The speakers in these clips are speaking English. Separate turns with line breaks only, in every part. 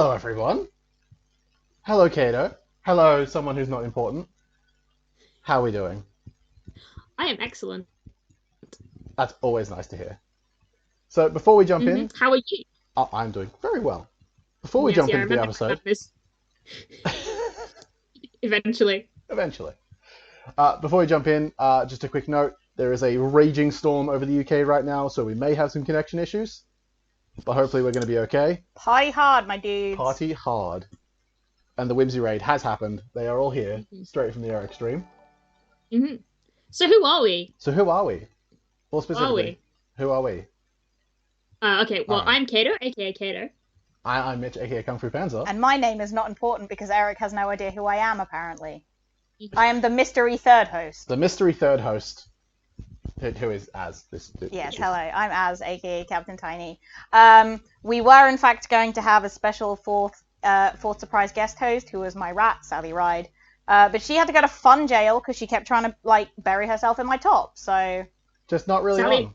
Hello, everyone. Hello, Kato. Hello, someone who's not important. How are we doing?
I am excellent.
That's always nice to hear. So, before we jump in,
How are you?
I'm doing very well. Before we
Yes,
jump
yeah, I
into the
remember
episode,
this eventually.
eventually, before we jump in, just a quick note: there is a raging storm over the UK right now, so we may have some connection issues, but hopefully we're going to be okay.
Party hard, my dudes.
Party hard. And the Whimsy Raid has happened. They are all here, straight from the Eric stream.
hmm So who are we?
So who are we? More
Who are we?
specifically, who are we?
Okay, well,
Alright.
I'm Kato, aka Kato.
I'm Mitch, aka Kung Fu Panzer.
And my name is not important because Eric has no idea who I am, apparently. I am the mystery third host.
The mystery third host, who is Az.
Yes, hello. I'm Az, aka Captain Tiny. We were, in fact, going to have a special fourth surprise guest host, who was my rat, Sally Ride. But she had to go to fun jail because she kept trying to, bury herself in my top, so...
Just not really on.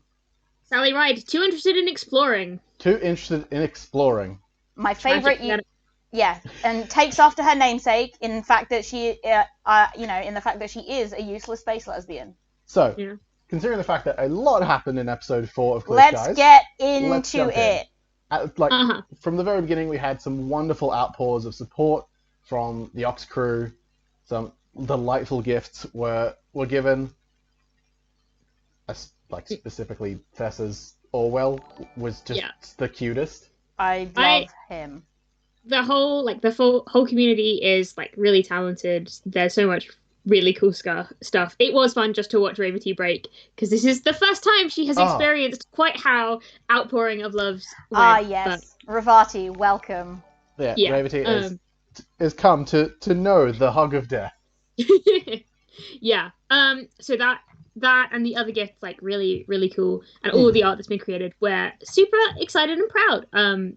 Sally Ride, too interested in exploring.
Too interested in exploring.
My favourite... Yeah, and takes after her namesake in the fact that she, in the fact that she is a useless space lesbian.
So,
Yeah.
considering the fact that a lot happened in episode 4 of Clear
Let's
Skies,
get
let's
into
jump in.
it.
From the very beginning, we had some wonderful outpours of support from the Ox crew. Some delightful gifts were given. Specifically, Tessa's Orwell was just the cutest.
I love him.
The whole community is really talented. There's so much really cool stuff. It was fun just to watch Revati break because this is the first time she has experienced quite how outpouring of loves went.
Yes, Revati, welcome.
Yeah. Revati is come to know the hug of death.
Yeah. So that and the other gifts really really cool, and all the art that's been created. We're super excited and proud.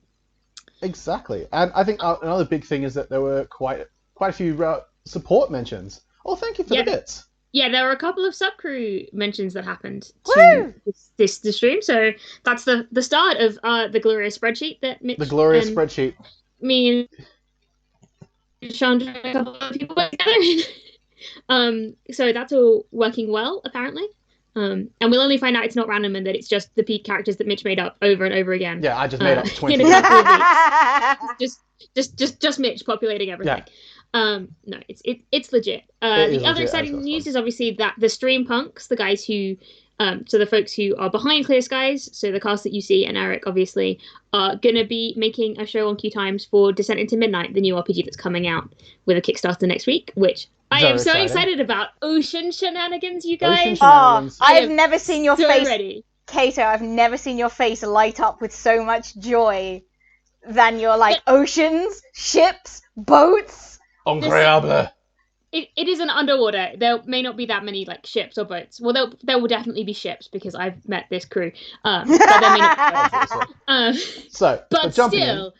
Exactly, and I think another big thing is that there were quite a few support mentions. Oh, thank you for the bits.
Yeah, there were a couple of subcrew mentions that happened to this stream, so that's the start of the glorious spreadsheet that Mitch.
The glorious spreadsheet.
Me and Chandra, a couple of people put together. So that's all working well, apparently. And we'll only find out it's not random and that it's just the peak characters that Mitch made up over and over again.
Yeah, I just made up 20.
In a couple of weeks. Just Mitch populating everything.
Yeah.
No, it's legit. The other exciting news is obviously that the stream punks, the guys who, so the folks who are behind Clear Skies, so the cast that you see and Eric obviously, are gonna be making a show on Q Times for Descent into Midnight, the new RPG that's coming out with a Kickstarter next week, which I am so excited about. Ocean shenanigans, you guys.
Shenanigans.
I have never seen your face,
ready.
Kato. I've never seen your face light up with so much joy than your oceans, ships, boats.
Incredible.
It is an underwater. There may not be that many ships or boats. Well, there will definitely be ships because I've met this crew. But there may not be but still,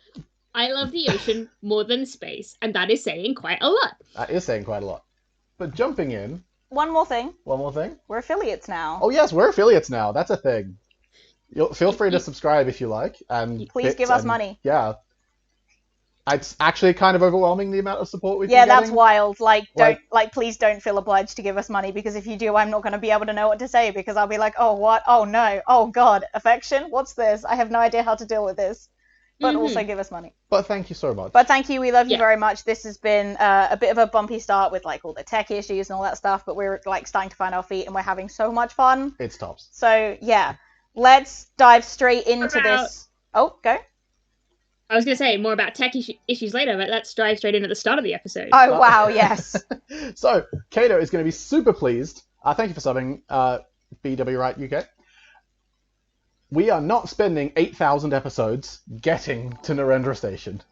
I love the ocean more than space, and that is saying quite a lot.
That is saying quite a lot. But jumping in...
One more thing.
We're
affiliates now.
Oh yes, we're affiliates now. That's a thing. Feel free to subscribe if you like. And
please give us money.
Yeah. It's actually kind of overwhelming the amount of support we've been getting.
Yeah, that's wild. Please don't feel obliged to give us money, because if you do, I'm not going to be able to know what to say, because I'll be like, oh, what? Oh, no. Oh, God. Affection? What's this? I have no idea how to deal with this. But also give us money.
But thank you so much.
But thank you. We love you very much. This has been a bit of a bumpy start with all the tech issues and all that stuff, but we're starting to find our feet and we're having so much fun.
It's tops.
So, yeah. Let's dive straight into this. Oh, go.
I was going to say more about tech issues later, but let's dive straight into the start of the episode.
Oh, wow, yes.
So, Kato is going to be super pleased. Thank you for subbing, BW Right UK. We are not spending 8,000 episodes getting to Narendra Station.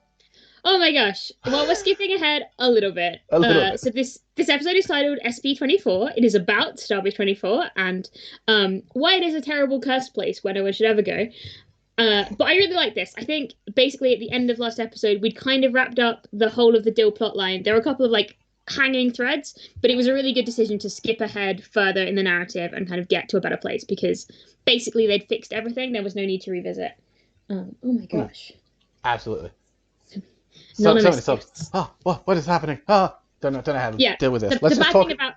Oh my gosh. Well, we're skipping ahead a little bit. So this episode is titled SP24. It is about Starbase 24 and why it is a terrible cursed place where no one should ever go. But I really like this. I think basically at the end of last episode, we'd kind of wrapped up the whole of the Dill plotline. There were a couple of hanging threads, but it was a really good decision to skip ahead further in the narrative and kind of get to a better place, because basically they'd fixed everything. There was no need to revisit. Oh my gosh.
Absolutely. So many subs. What is happening? Don't know how to deal with this.
Let's just talk. Thing about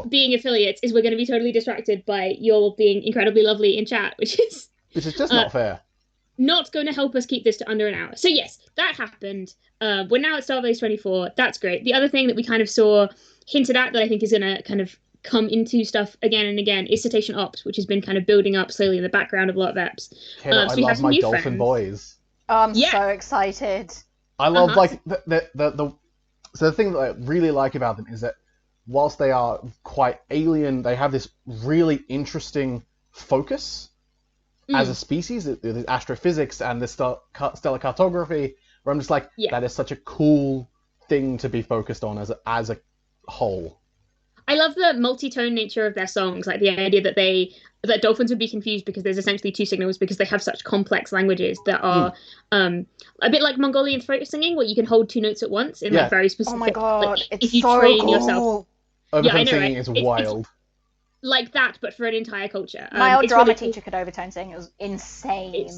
being affiliates is we're going to be totally distracted by your being incredibly lovely in chat, which is
just not fair.
Not going to help us keep this to under an hour. So yes, that happened. We're now at Starbase 24. That's great. The other thing that we kind of saw hinted at that I think is going to kind of come into stuff again and again is Cetacean Ops, which has been kind of building up slowly in the background of a lot of eps.
I love my dolphin friends. Boys.
Oh, I'm so excited.
I love like so the thing that I really like about them is that whilst they are quite alien, they have this really interesting focus as a species, the astrophysics and the stellar cartography, where I'm just like, that is such a cool thing to be focused on as a whole.
I love the multi-tone nature of their songs, like the idea that dolphins would be confused because there's essentially two signals because they have such complex languages that are a bit like Mongolian throat singing, where you can hold two notes at once in like very specific.
Oh my god,
like,
it's
if you
so
train
cool.
yourself.
Overtone singing is wild.
It's like that, but for an entire culture.
My old drama teacher could overtone sing. It was insane.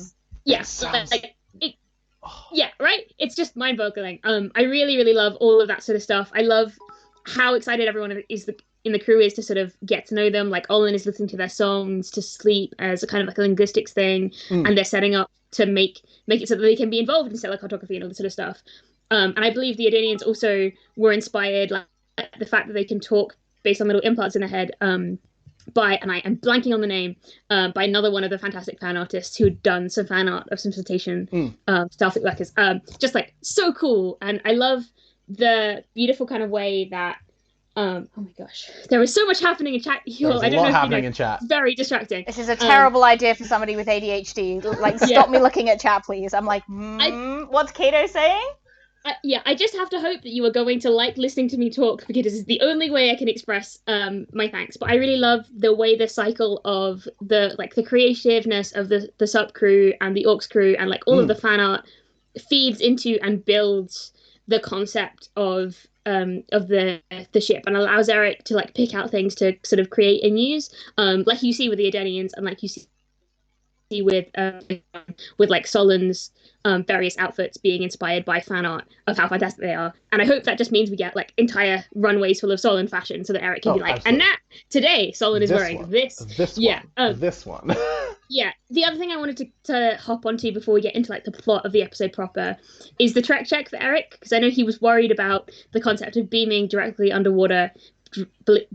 Right? It's just mind-boggling. I really, really love all of that sort of stuff. I love how excited everyone in the crew is to sort of get to know them. Like, Olin is listening to their songs to sleep as a kind of like a linguistics thing, and they're setting up to make it so that they can be involved in stellar cartography and all this sort of stuff. And I believe the Adenians also were inspired, like the fact that they can talk based on little implants in their head, by, and I am blanking on the name, by another one of the fantastic fan artists who had done some fan art of some Cetacean Starfleet workers. Just like so cool. And I love the beautiful kind of way that oh my gosh, there was so much happening in chat.
I don't know happening in chat.
Very distracting.
This is a terrible idea for somebody with ADHD. Like, stop me looking at chat, please. I'm like, what's Kato saying?
I just have to hope that you are going to like listening to me talk, because this is the only way I can express my thanks. But I really love the way the cycle of the creativeness of the sub crew and the Orcs crew and like all of the fan art feeds into and builds the concept of the ship, and allows Eric to like pick out things to sort of create and use, like you see with the Adenians and like you see with like Solin's various outfits being inspired by fan art of how fantastic they are. And I hope that just means we get like entire runways full of Solin fashion, so that Eric can be like, absolutely. And now today Solin is wearing this
one.
Yeah. The other thing I wanted to hop onto before we get into like the plot of the episode proper is the Trek check for Eric, because I know he was worried about the concept of beaming directly underwater,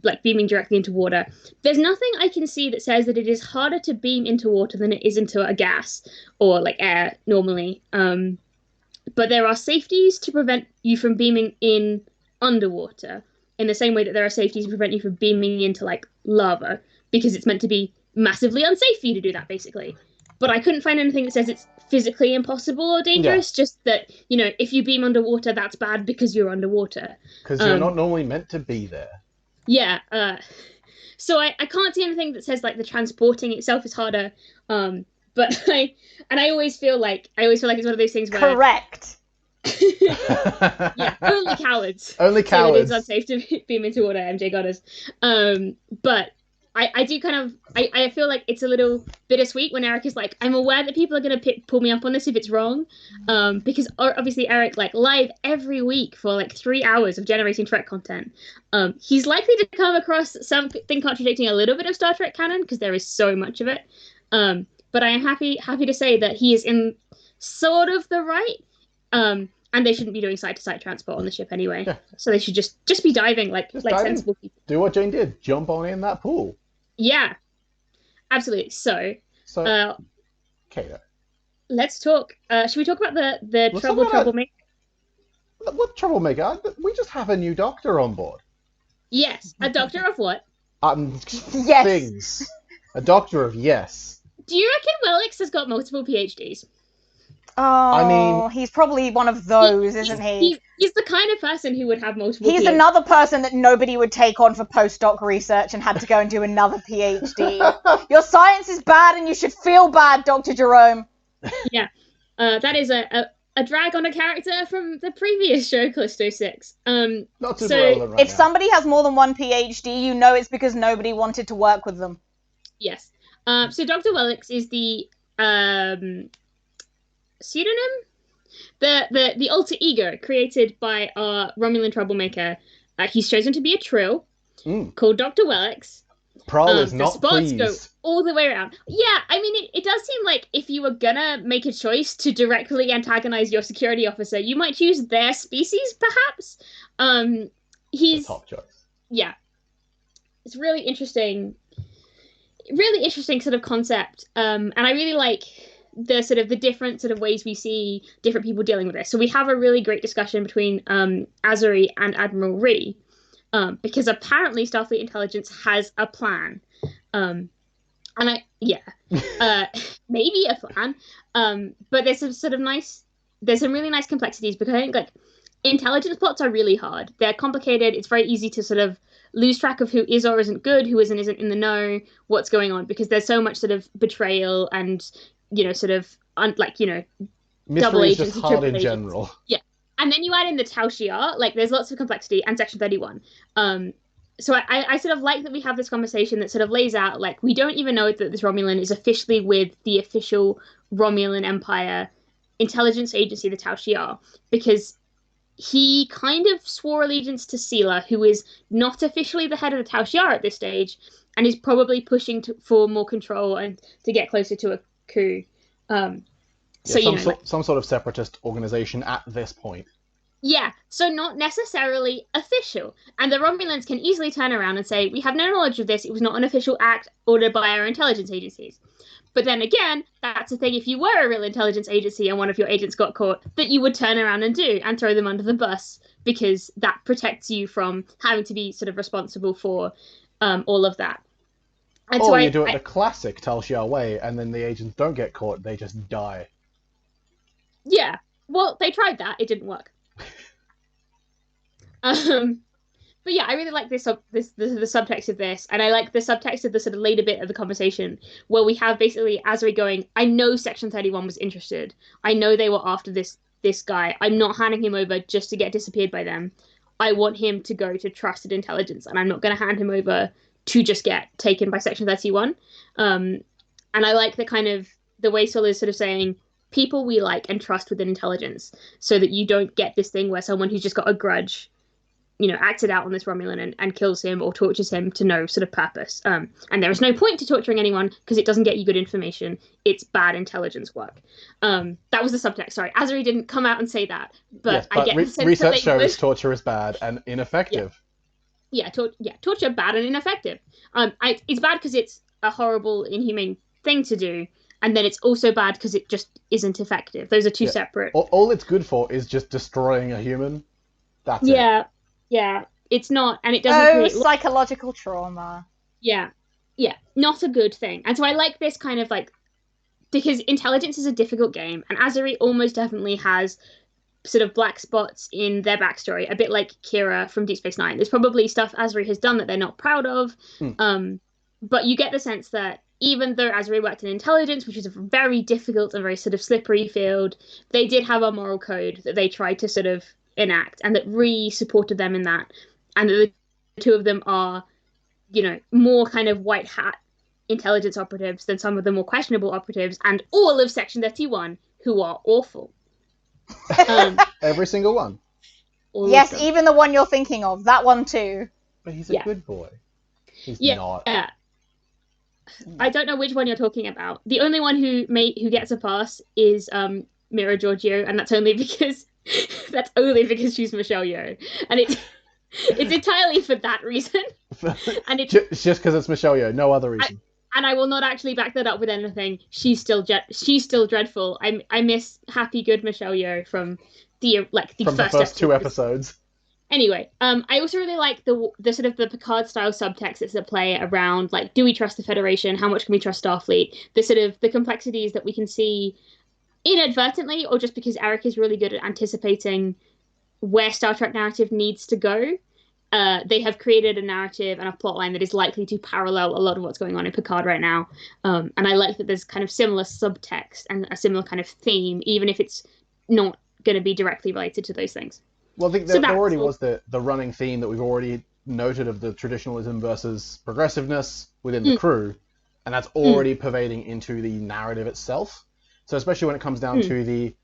like beaming directly into water. There's nothing I can see that says that it is harder to beam into water than it is into a gas or like air normally. But there are safeties to prevent you from beaming in underwater, in the same way that there are safeties to prevent you from beaming into like lava, because it's meant to be massively unsafe for you to do that, basically. But I couldn't find anything that says it's physically impossible or dangerous, just that, you know, if you beam underwater, that's bad because you're underwater.
Because you're not normally meant to be there.
Yeah, so I can't see anything that says like the transporting itself is harder, but I always feel like it's one of those things where
correct.
Yeah, only cowards.
Only cowards.
So it is unsafe to beam into water. MJ got us. But I do kind of I feel like it's a little bittersweet when Eric is like, I'm aware that people are going to pull me up on this if it's wrong, because obviously Eric like live every week for like 3 hours of generating Trek content. He's likely to come across something contradicting a little bit of Star Trek canon, because there is so much of it. But I am happy to say that he is in sort of the right. And they shouldn't be doing side-to-side transport on the ship anyway. Yeah. So they should just be diving like sensible people.
Do what Jane did. Jump on in that pool.
Yeah. Absolutely. So
Kato.
Let's talk. Should we talk about the troublemaker?
What troublemaker? We just have a new doctor on board.
Yes. A doctor of what?
Yes.
Things. A doctor of yes.
Do you reckon Wellix has got multiple PhDs?
Oh, I mean, he's probably one of those, isn't he?
He's the kind of person who would have multiple
He's
PhDs.
Another person that nobody would take on for postdoc research and had to go and do another PhD. Your science is bad and you should feel bad, Dr. Jerome.
Yeah. That is a drag on a character from the previous show, Callisto 6.
Not too relevant right
if
now. Somebody
has more than one PhD, you know it's because nobody wanted to work with them.
Yes. So Dr. Wellix is the pseudonym The alter ego created by our Romulan troublemaker. He's chosen to be a Trill called Dr. Wellix.
Prowl is not
spots
pleased.
go all the way around. Yeah, I mean, it does seem like if you were gonna make a choice to directly antagonize your security officer, you might choose their species, perhaps. He's
the top choice.
Yeah, it's really interesting sort of concept. And I really like the sort of the different sort of ways we see different people dealing with this. So we have a really great discussion between Azuri and Admiral Ree. Because apparently Starfleet intelligence has a plan. Maybe a plan. But there's some really nice complexities, because I think like intelligence plots are really hard. They're complicated. It's very easy to sort of lose track of who is or isn't good, who isn't in the know, what's going on, because there's so much sort of betrayal and, sort of double
Mystery is
agents
just hard in general.
Yeah. And then you add in the Tau Shiar, like there's lots of complexity, and Section 31. So I sort of like that we have this conversation that sort of lays out, like, we don't even know that this Romulan is officially with the official Romulan Empire intelligence agency, the Tau Shiar, because he kind of swore allegiance to Sela, who is not officially the head of the Tau Shiar at this stage, and is probably pushing for more control and to get closer to a coup.
Some sort of separatist organization at this point.
Yeah, so not necessarily official. And the Romulans can easily turn around and say, we have no knowledge of this, it was not an official act ordered by our intelligence agencies. But then again, that's the thing, if you were a real intelligence agency and one of your agents got caught, that you would turn around and do, and throw them under the bus, because that protects you from having to be sort of responsible for all of that. And
or you do it the classic Tal Shiar way, and then the agents don't get caught, they just die.
Yeah, well, they tried that. It didn't work. But yeah, I really like the subtext of this, and I like the subtext of the sort of later bit of the conversation where we have basically Azuri going, I know Section 31 was interested. I know they were after this guy. I'm not handing him over just to get disappeared by them. I want him to go to trusted intelligence, and I'm not going to hand him over to just get taken by Section 31. And I like the way Sol is sort of saying, people we like and trust within intelligence, so that you don't get this thing where someone who's just got a grudge, acts it out on this Romulan and kills him or tortures him to no sort of purpose. And there is no point to torturing anyone because it doesn't get you good information. It's bad intelligence work. That was the subtext. Sorry, Azuri didn't come out and say that, but, yes, but I get the sense
research shows torture is bad and ineffective.
Yeah, torture bad and ineffective. It's bad because it's a horrible, inhumane thing to do. And then it's also bad because it just isn't effective. Those are two separate.
All it's good for is just destroying a human. That's it.
Yeah. It's not, and it doesn't create
psychological trauma.
Yeah, not a good thing. And so I like this kind of like, because intelligence is a difficult game, and Azuri almost definitely has sort of black spots in their backstory, a bit like Kira from Deep Space Nine. There's probably stuff Azuri has done that they're not proud of, but you get the sense that even though Azuri worked in intelligence, which is a very difficult and very sort of slippery field, they did have a moral code that they tried to sort of enact, and that Ree supported them in that. And the two of them are, more kind of white hat intelligence operatives than some of the more questionable operatives, and all of Section 31, who are awful.
Every single one.
Yes, even the one you're thinking of, that one too.
But he's a good boy. He's not.
I don't know which one you're talking about. The only one who gets a pass is Mira Giorgio, and that's only because she's Michelle Yeoh, and it's entirely for that reason. And it's
just because it's Michelle Yeoh, no other reason.
And I will not actually back that up with anything. She's still dreadful. I miss happy good Michelle Yeoh from the first
two episodes.
Anyway, I also really like the sort of the Picard style subtext that's at play around, like, do we trust the Federation? How much can we trust Starfleet? The sort of the complexities that we can see inadvertently, or just because Eric is really good at anticipating where Star Trek narrative needs to go. They have created a narrative and a plotline that is likely to parallel a lot of what's going on in Picard right now. And I like that there's kind of similar subtext and a similar kind of theme, even if it's not going to be directly related to those things.
Well, I think there already was the running theme that we've already noted of the traditionalism versus progressiveness within the crew, and that's already pervading into the narrative itself. So especially when it comes down to the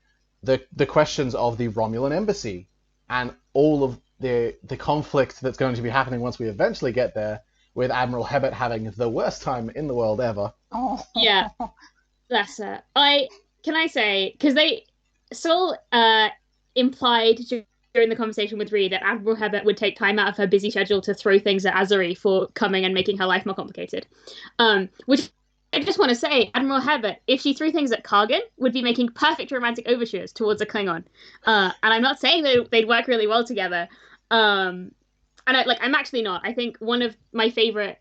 the questions of the Romulan embassy and all of the conflict that's going to be happening once we eventually get there, with Admiral Hebert having the worst time in the world ever.
Oh.
Yeah, that's it. Can I say, because they still implied during the conversation with Reed that Admiral Hebert would take time out of her busy schedule to throw things at Azuri for coming and making her life more complicated. Which I just want to say, Admiral Hebert, if she threw things at Kargan, would be making perfect romantic overtures towards a Klingon. And I'm not saying that they'd work really well together. And I'm actually not. I think one of my favorite...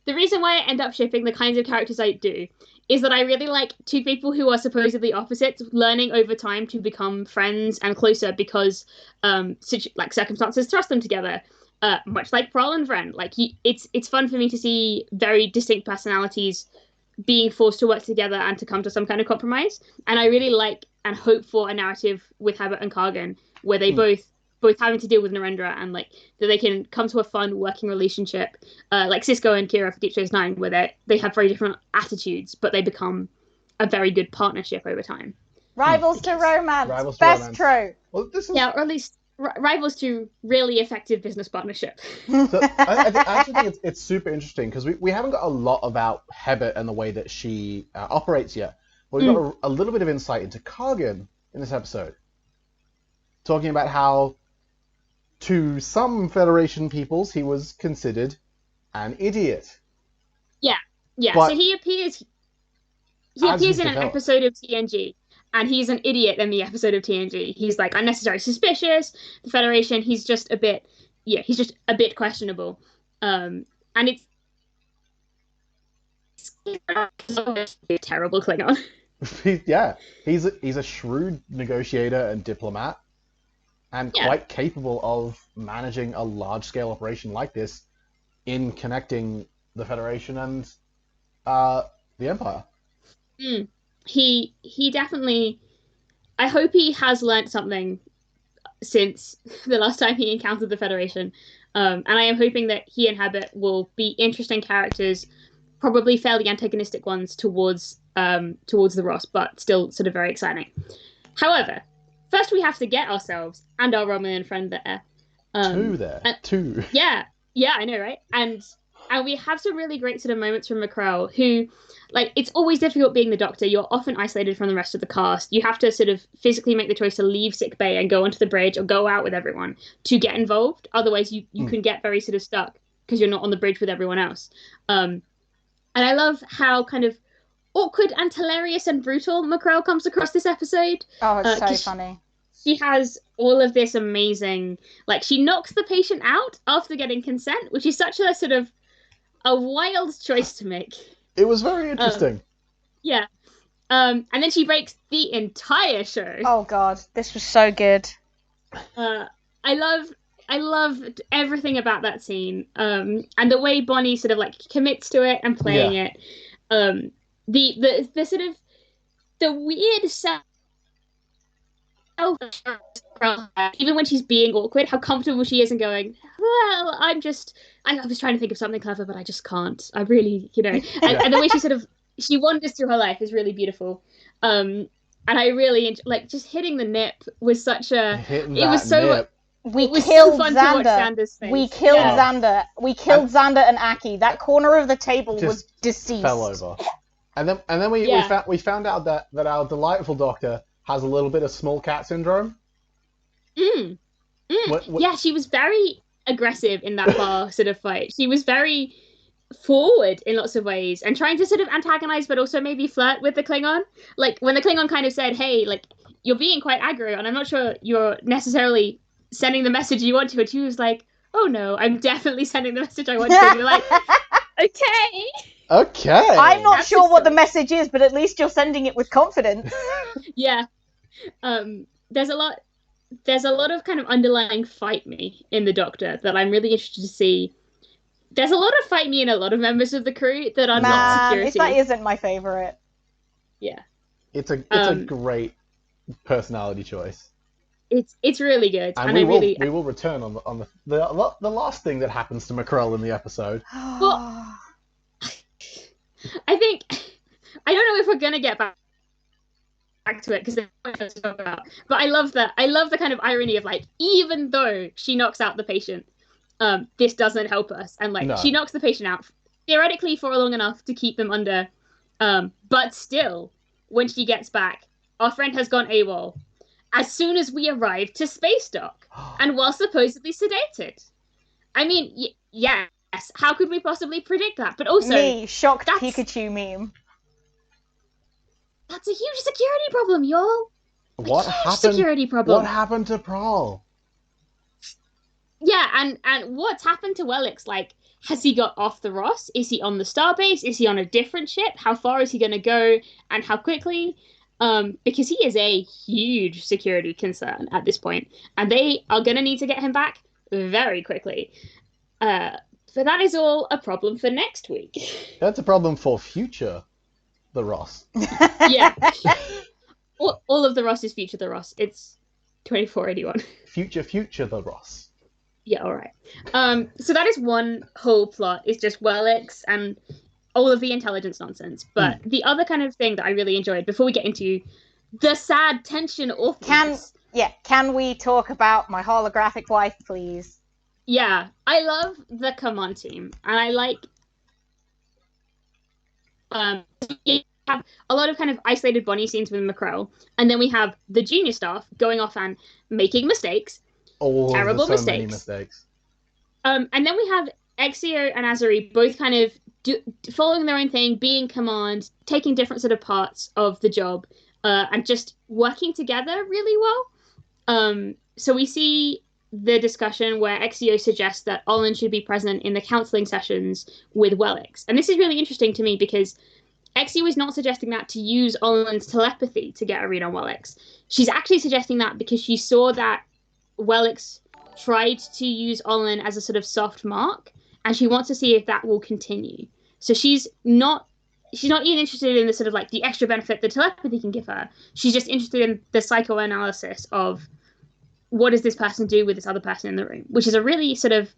The reason why I end up shipping the kinds of characters I do is that I really like two people who are supposedly opposites learning over time to become friends and closer because circumstances thrust them together. Much like Prowl and Vren. It's fun for me to see very distinct personalities being forced to work together and to come to some kind of compromise. And I really like and hope for a narrative with Hebert and Kargan where they both having to deal with Narendra and that they can come to a fun working relationship, like Sisko and Kira for Deep Space Nine, where they have very different attitudes, but they become a very good partnership over time.
Rivals to romance.
Rivals to
Best
romance.
trope.
Well, this is...
Yeah, or at least rivals to really effective business partnership.
So I actually think it's super interesting because we haven't got a lot about Hebert and the way that she operates yet. But we've got a little bit of insight into Kargan in this episode. Talking about how, to some Federation peoples, he was considered an idiot.
Yeah.
But
so he appears
he's
in an
developed.
episode of TNG, and he's an idiot in the episode of TNG. He's unnecessarily suspicious. The Federation, he's just a bit questionable. And it's a terrible Klingon.
He's a shrewd negotiator and diplomat, and quite capable of managing a large-scale operation like this in connecting the Federation and the Empire.
He definitely... I hope he has learnt something since the last time he encountered the Federation. And I am hoping that he and Hebert will be interesting characters, probably fairly antagonistic ones towards the Ross, but still sort of very exciting. However, first we have to get ourselves and our Romulan friend there.
Two.
Yeah, I know, right? And we have some really great sort of moments from Macrel, who, it's always difficult being the Doctor. You're often isolated from the rest of the cast. You have to sort of physically make the choice to leave sickbay and go onto the bridge or go out with everyone to get involved. Otherwise, you can get very sort of stuck because you're not on the bridge with everyone else. And I love how kind of awkward and hilarious and brutal Macrel comes across this episode.
Oh, it's so funny.
She has all of this amazing... she knocks the patient out after getting consent, which is such a sort of a wild choice to make.
It was very interesting.
Yeah. And then she breaks the entire show.
Oh, God. This was so good.
I loved everything about that scene. And the way Bonnie sort of commits to it and playing it. The sort of the weird self, even when she's being awkward, how comfortable she is and going, well, I was trying to think of something clever, but I just can't. I really, and the way she wanders through her life is really beautiful. And I really just hitting the nip was such a.
We killed
so
Xander. We killed Xander. We killed Xander and Aki. That corner of the table was deceased.
Fell over. And then we found out that our delightful Doctor has a little bit of small cat syndrome.
Yeah, she was very aggressive in that bar sort of fight. She was very forward in lots of ways and trying to sort of antagonize but also maybe flirt with the Klingon. When the Klingon kind of said, hey, you're being quite aggro and I'm not sure you're necessarily sending the message you want to, and she was like, oh no, I'm definitely sending the message I want to. And you're like,
okay.
I'm not sure what the message is, but at least you're sending it with confidence.
Yeah. There's a lot of kind of underlying fight me in the Doctor that I'm really interested to see. There's a lot of fight me in a lot of members of the crew that are not security.
That isn't my favorite.
Yeah.
It's a great personality choice.
It's really good, and
we will return on the last thing that happens to Macrel in the episode.
Well, I think I don't know if we're gonna get back back to it because there's so much to talk about. But I love that. I love the kind of irony of like, even though she knocks out the patient, this doesn't help us. And like, she knocks the patient out theoretically for long enough to keep them under. But still, when she gets back, our friend has gone AWOL as soon as we arrive to space dock, and while supposedly sedated. I mean, yes. How could we possibly predict that? But also,
me shocked Pikachu meme.
That's a huge security problem, y'all.
What happened?
Security problem.
What happened to Prahl?
Yeah, and what's happened to Wellix? Like, has he got off the Ross? Is he on the Starbase? Is he on a different ship? How far is he going to go, and how quickly? Because he is a huge security concern at this point, and they are going to need to get him back very quickly. But that is all a problem for next week.
That's a problem for future the Ross.
Yeah. all of the Ross is future the Ross. It's 2481.
Future the Ross.
Yeah, all right. So that is one whole plot, is just Wellix and all of the intelligence nonsense. But the other kind of thing that I really enjoyed, before we get into the sad tension awfulness...
Can we talk about my holographic wife, please?
Yeah, I love the command team, and I like... we have a lot of kind of isolated Bonnie scenes with Mackrell, and then we have the junior staff going off and making mistakes. Terrible mistakes.
Many mistakes.
And then we have Exio and Azuri both kind of following their own thing, being command, taking different sort of parts of the job, and just working together really well. So we see the discussion where Exio suggests that Olin should be present in the counseling sessions with Wellix. And this is really interesting to me because Exio is not suggesting that to use Olin's telepathy to get a read on Wellix. She's actually suggesting that because she saw that Wellix tried to use Olin as a sort of soft mark, and she wants to see if that will continue. So she's not even interested in the sort of like the extra benefit the telepathy can give her. She's just interested in the psychoanalysis of what does this person do with this other person in the room, which is a really sort of...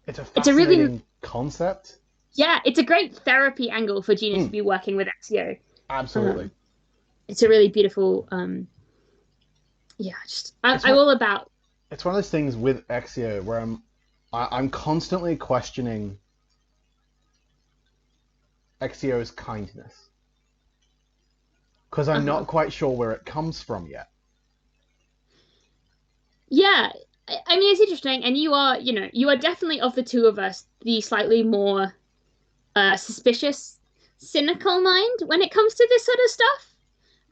It's a fascinating concept.
Yeah, it's a great therapy angle for Gina to be working with Exio.
Absolutely.
It's a really beautiful... I'm all about...
It's one of those things with Exio where I'm constantly questioning Exio's kindness. Because I'm not quite sure where it comes from yet.
Yeah, I mean, it's interesting, and you are definitely, of the two of us, the slightly more suspicious, cynical mind when it comes to this sort of stuff.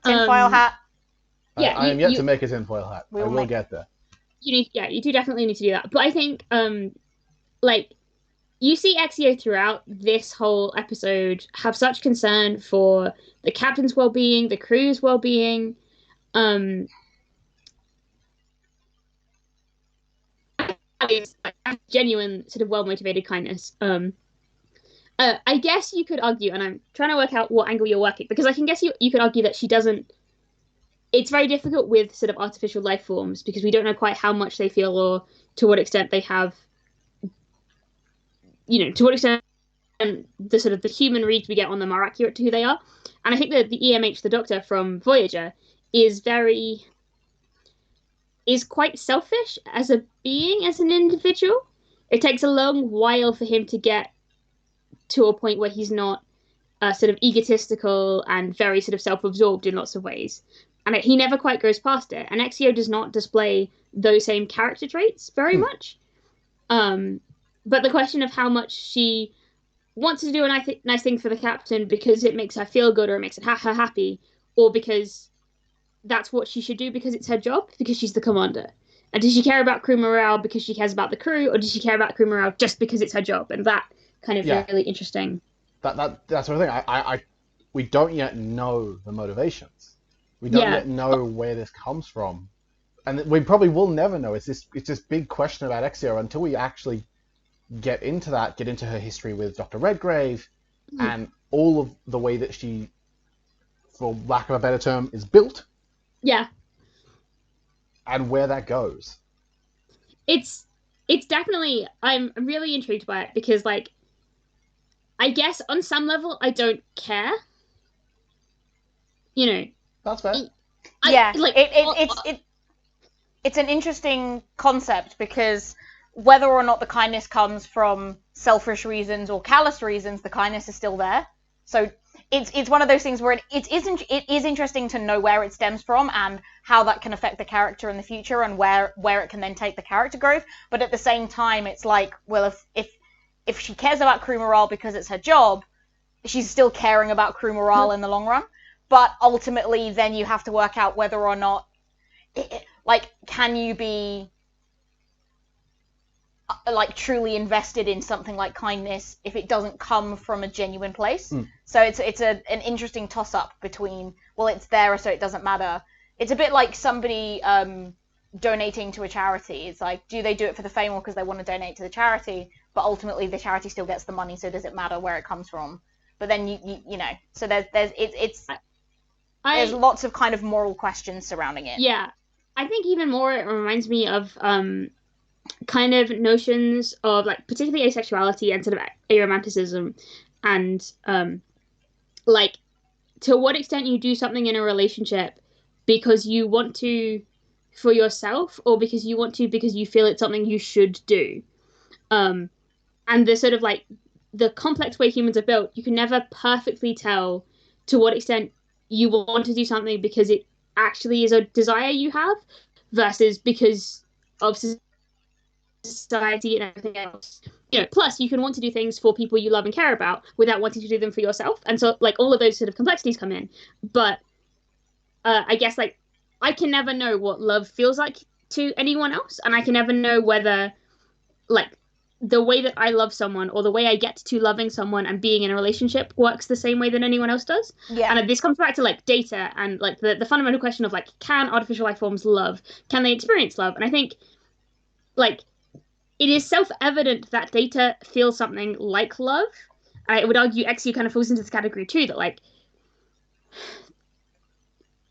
Tinfoil hat.
Yeah,
I am yet to make a tinfoil hat. I will get there.
You do definitely need to do that. But I think, you see Exio throughout this whole episode have such concern for the captain's well-being, the crew's well-being. It's genuine, sort of well-motivated kindness. I guess you could argue, and I'm trying to work out what angle you're working, because I can guess you could argue that she doesn't... It's very difficult with sort of artificial life forms, because we don't know quite how much they feel or to what extent they have... to what extent the sort of the human reads we get on them are accurate to who they are. And I think that the EMH, the Doctor from Voyager, is quite selfish as a being, as an individual. It takes a long while for him to get to a point where he's not sort of egotistical and very sort of self-absorbed in lots of ways. And he never quite goes past it. And Exio does not display those same character traits very much. But the question of how much she wants to do a nice thing for the captain because it makes her feel good or it makes her happy, or because that's what she should do because it's her job, because she's the commander. And does she care about crew morale because she cares about the crew, or does she care about crew morale just because it's her job? And that kind of really interesting.
That's the thing. We don't yet know the motivations. We don't yet know where this comes from, and we probably will never know. It's this big question about Exio until we actually get into her history with Dr. Redgrave, and all of the way that she, for lack of a better term, is built.
Yeah.
And where that goes.
It's definitely, I'm really intrigued by it because, I guess on some level I don't care.
That's fair.
It's an interesting concept because whether or not the kindness comes from selfish reasons or callous reasons, the kindness is still there. So it's one of those things where it is interesting to know where it stems from and how that can affect the character in the future and where it can then take the character growth. But at the same time, it's like, well, if she cares about crew morale because it's her job, she's still caring about crew morale in the long run. But ultimately, then you have to work out whether or not, can you be truly invested in something like kindness if it doesn't come from a genuine place. So it's an interesting toss up between, well, it's there so it doesn't matter. It's a bit like somebody donating to a charity. It's like, do they do it for the fame or because they want to donate to the charity? But ultimately the charity still gets the money, so does it matter where it comes from? But then you know, so there's lots of kind of moral questions surrounding it.
Yeah, I think even more it reminds me of kind of notions of like particularly asexuality and sort of aromanticism, and like to what extent you do something in a relationship because you want to for yourself or because you want to because you feel it's something you should do. And the sort of like the complex way humans are built, you can never perfectly tell to what extent you want to do something because it actually is a desire you have versus because of society and everything else. You know, plus you can want to do things for people you love and care about without wanting to do them for yourself. And so like all of those sort of complexities come in. But I guess like I can never know what love feels like to anyone else, and I can never know whether like the way that I love someone or the way I get to loving someone and being in a relationship works the same way that anyone else does.
Yeah.
And this comes back to like data and like the fundamental question of like, can artificial life forms love? Can they experience love? And I think like it is self-evident that data feels something like love. I would argue XU kind of falls into this category too, that like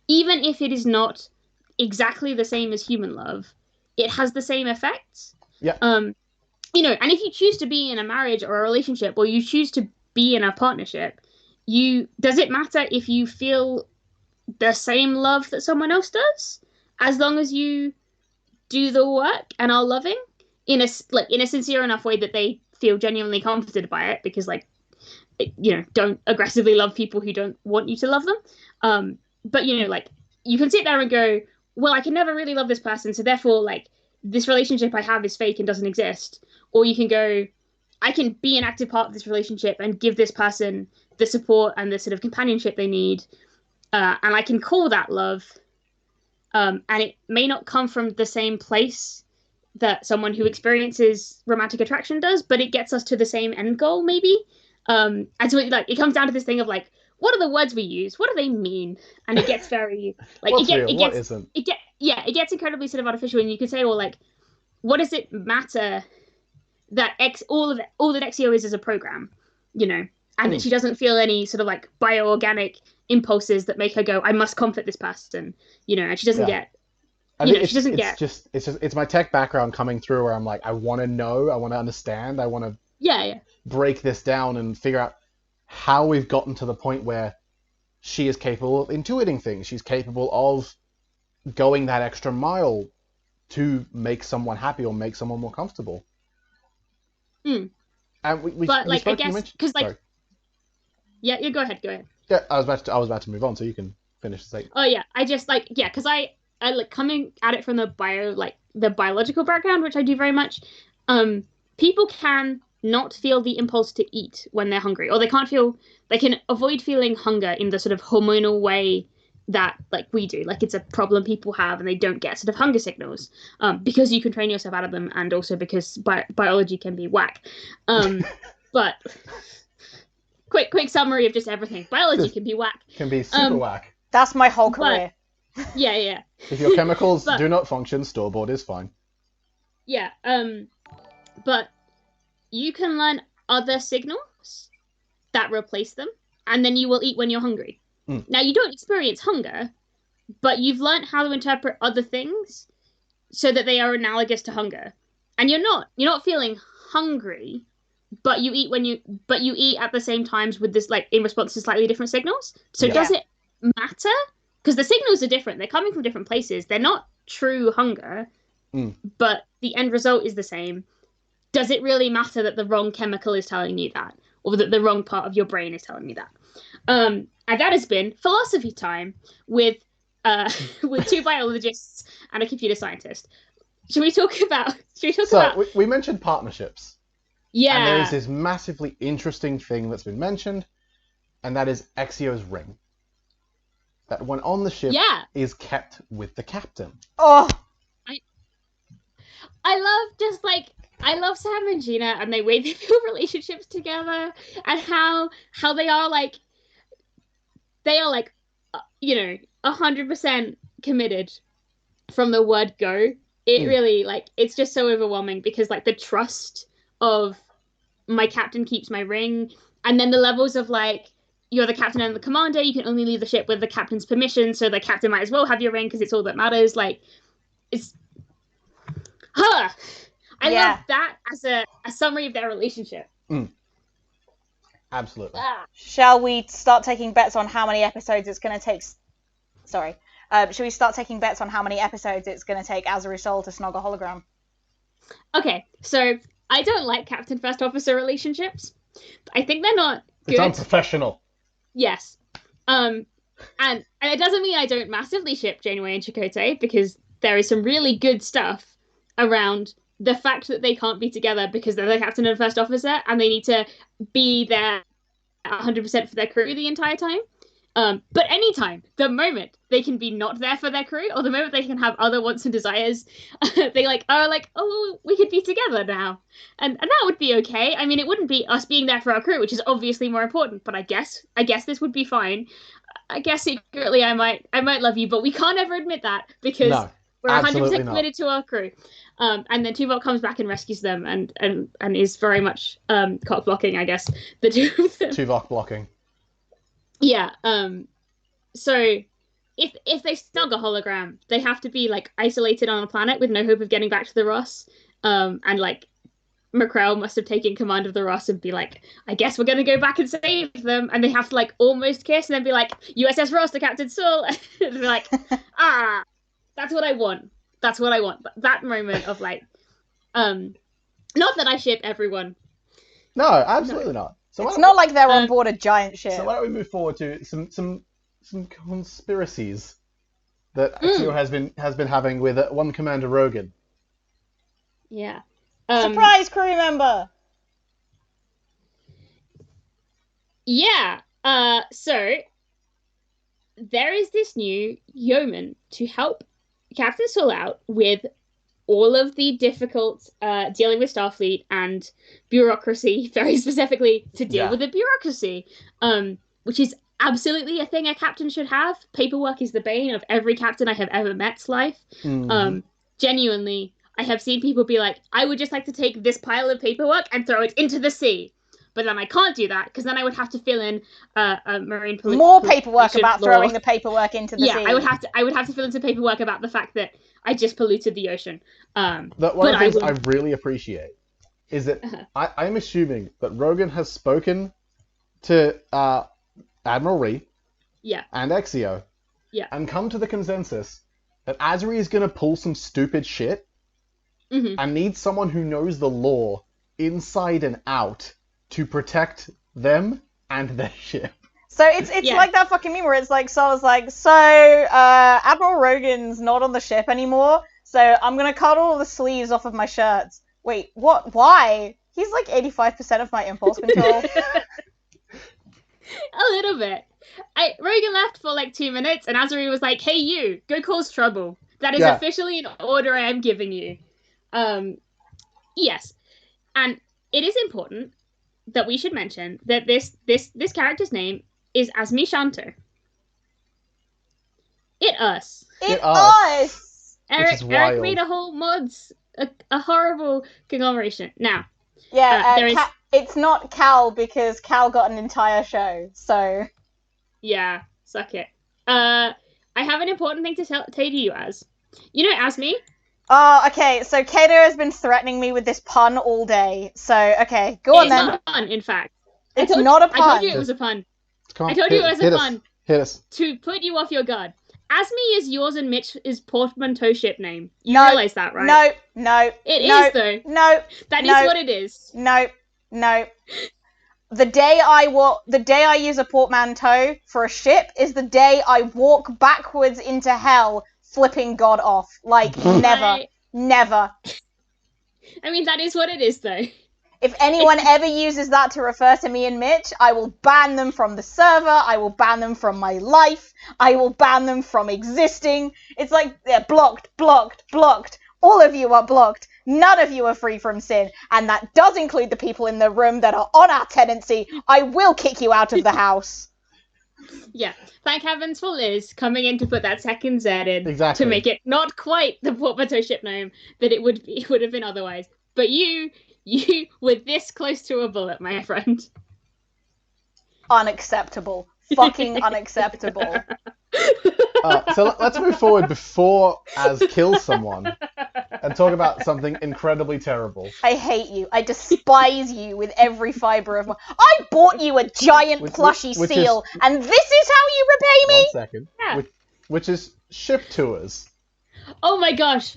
even if it is not exactly the same as human love, it has the same effects.
Yeah.
You know, and if you choose to be in a marriage or a relationship, or you choose to be in a partnership, does it matter if you feel the same love that someone else does, as long as you do the work and are loving in a sincere enough way that they feel genuinely comforted by it? Because like, you know, don't aggressively love people who don't want you to love them. But you know, like you can sit there and go, well, I can never really love this person, so therefore like this relationship I have is fake and doesn't exist. Or you can go, I can be an active part of this relationship and give this person the support and the sort of companionship they need. And I can call that love. And it may not come from the same place that someone who experiences romantic attraction does, but it gets us to the same end goal, maybe. And so it comes down to this thing of like, what are the words we use? What do they mean? And it gets very like
What's real? What isn't?
It gets incredibly sort of artificial, and you could say, well, like, what does it matter that all that XEO is a program, you know, and that she doesn't feel any sort of like bioorganic impulses that make her go, I must comfort this person, you know, and she doesn't get.
It's my tech background coming through where I'm like, I want to know, I want to understand, I want to break this down and figure out how we've gotten to the point where she is capable of intuiting things. She's capable of going that extra mile to make someone happy or make someone more comfortable. And
but like, I guess because like, yeah, go ahead.
Yeah, I was about to move on, so you can finish the statement.
Oh yeah, I just like because I like coming at it from the biological background, which I do very much. People can not feel the impulse to eat when they're hungry, or they can avoid feeling hunger in the sort of hormonal way that like we do. Like it's a problem people have, and they don't get sort of hunger signals because you can train yourself out of them, and also because biology can be whack. But quick summary of just everything. Biology can be whack.
Can be super whack.
That's my whole career.
Yeah.
If your chemicals do not function, store-bought is fine.
Yeah. But you can learn other signals that replace them, and then you will eat when you're hungry. Now, you don't experience hunger, but you've learned how to interpret other things so that they are analogous to hunger. And you're not feeling hungry, but you eat at the same times with this, like, in response to slightly different signals. So does it matter because the signals are different. They're coming from different places. They're not true hunger, but the end result is the same. Does it really matter that the wrong chemical is telling you that, or that the wrong part of your brain is telling you that? And that has been philosophy time with two biologists and a computer scientist. Should we talk about?
We mentioned partnerships.
Yeah.
And there is this massively interesting thing that's been mentioned, and that is Exio's ring. That when on the ship is kept with the captain.
Oh.
I love Sam and Gina and the way they build relationships together, and how they are like 100% committed from the word go. It really, it's just so overwhelming, because the trust of my captain keeps my ring, and then the levels of you're the captain and the commander, you can only leave the ship with the captain's permission, so the captain might as well have your ring because it's all that matters. It's I love that as a summary of their relationship.
Absolutely.
Shall we start taking bets on how many episodes it's going to take? Sorry. Should we start taking bets on how many episodes it's going to take Azuri Sol to snog a hologram?
Okay, so I don't like Captain First Officer relationships. I think they're not good.
It's unprofessional.
Yes. And it doesn't mean I don't massively ship Janeway and Chakotay, because there is some really good stuff around the fact that they can't be together because they're the captain and first officer, and they need to be there 100% for their crew the entire time. But anytime, the moment they can be not there for their crew, or the moment they can have other wants and desires, they are like, oh, we could be together now. And that would be okay. I mean, it wouldn't be us being there for our crew, which is obviously more important, but I guess this would be fine. I guess secretly I might love you, but we can't ever admit that, because we're 100% committed to our crew. And then Tuvok comes back and rescues them, and is very much cock blocking, I guess, the two of them.
Tuvok blocking.
Yeah. So if they snog a hologram, they have to be isolated on a planet with no hope of getting back to the Ross. And Macrel must have taken command of the Ross and be like, I guess we're gonna go back and save them. And they have to almost kiss and then be like, USS Ross to Captain Sol. And be like, that's what I want. That's what I want. That moment of not that I ship everyone.
No, absolutely not. So
it's not like they're on board a giant ship.
So why don't we move forward to some conspiracies that Exio has been having with one Commander Rogan.
Yeah.
Surprise crew member.
Yeah. So there is this new yeoman to help Captain Sol out with all of the difficult dealing with Starfleet and bureaucracy, very specifically to deal with the bureaucracy, which is absolutely a thing a captain should have. Paperwork is the bane of every captain I have ever met's life. Genuinely, I have seen people be like, I would just like to take this pile of paperwork and throw it into the sea. But then I can't do that, because then I would have to fill in a marine pollution.
More paperwork about throwing the paperwork into the sea.
Yeah, I would have to fill in some paperwork about the fact that I just polluted the ocean.
One of the things I really appreciate is that I'm assuming that Rogan has spoken to Admiral Ree and Exio and come to the consensus that Azri is going to pull some stupid shit and needs someone who knows the law inside and out to protect them and their ship.
So it's like that fucking meme where it's Sol's Admiral Rogan's not on the ship anymore, so I'm gonna cut all the sleeves off of my shirts. Wait, what? Why? He's 85% of my impulse control.
A little bit. Rogan left for 2 minutes, and Azuri was like, hey you, go cause trouble. That is officially an order I am giving you. Yes. And it is important that we should mention that this character's name is Azmi Shanto. It us. Eric made a whole mods, a horrible conglomeration. Now,
it's not Cal, because Cal got an entire show, so...
Yeah, suck it. I have an important thing to tell you, Az. You know Azmi?
Oh, okay, so Kato has been threatening me with this pun all day, so, okay, go on then.
It's not a pun, in fact.
It's not a pun.
I told you it was a pun. I told you it was a pun.
Hit us.
To put you off your guard. Asmi is yours and Mitch's portmanteau ship name. You realize that, right?
No.
It is, though.
No.
That is what it is.
No. The day I use a portmanteau for a ship is the day I walk backwards into hell, flipping God off. Like, never.
I mean, that is what it is, though.
If anyone ever uses that to refer to me and Mitch, I will ban them from the server, I will ban them from my life, I will ban them from existing. It's like, they're blocked. All of you are blocked. None of you are free from sin. And that does include the people in the room that are on our tenancy. I will kick you out of the house.
Yeah. Thank heavens for Liz coming in to put that second Z in.
Exactly.
To make it not quite the portmanteau ship name that it would have been otherwise. But you were this close to a bullet, my friend.
Unacceptable. Fucking unacceptable.
So let's move forward before Az kills someone and talk about something incredibly terrible.
I hate you. I despise you with every fibre of my... I bought you a giant plushie seal, and this is how you repay me?
1 second.
Yeah.
Which is ship tours.
Oh my gosh.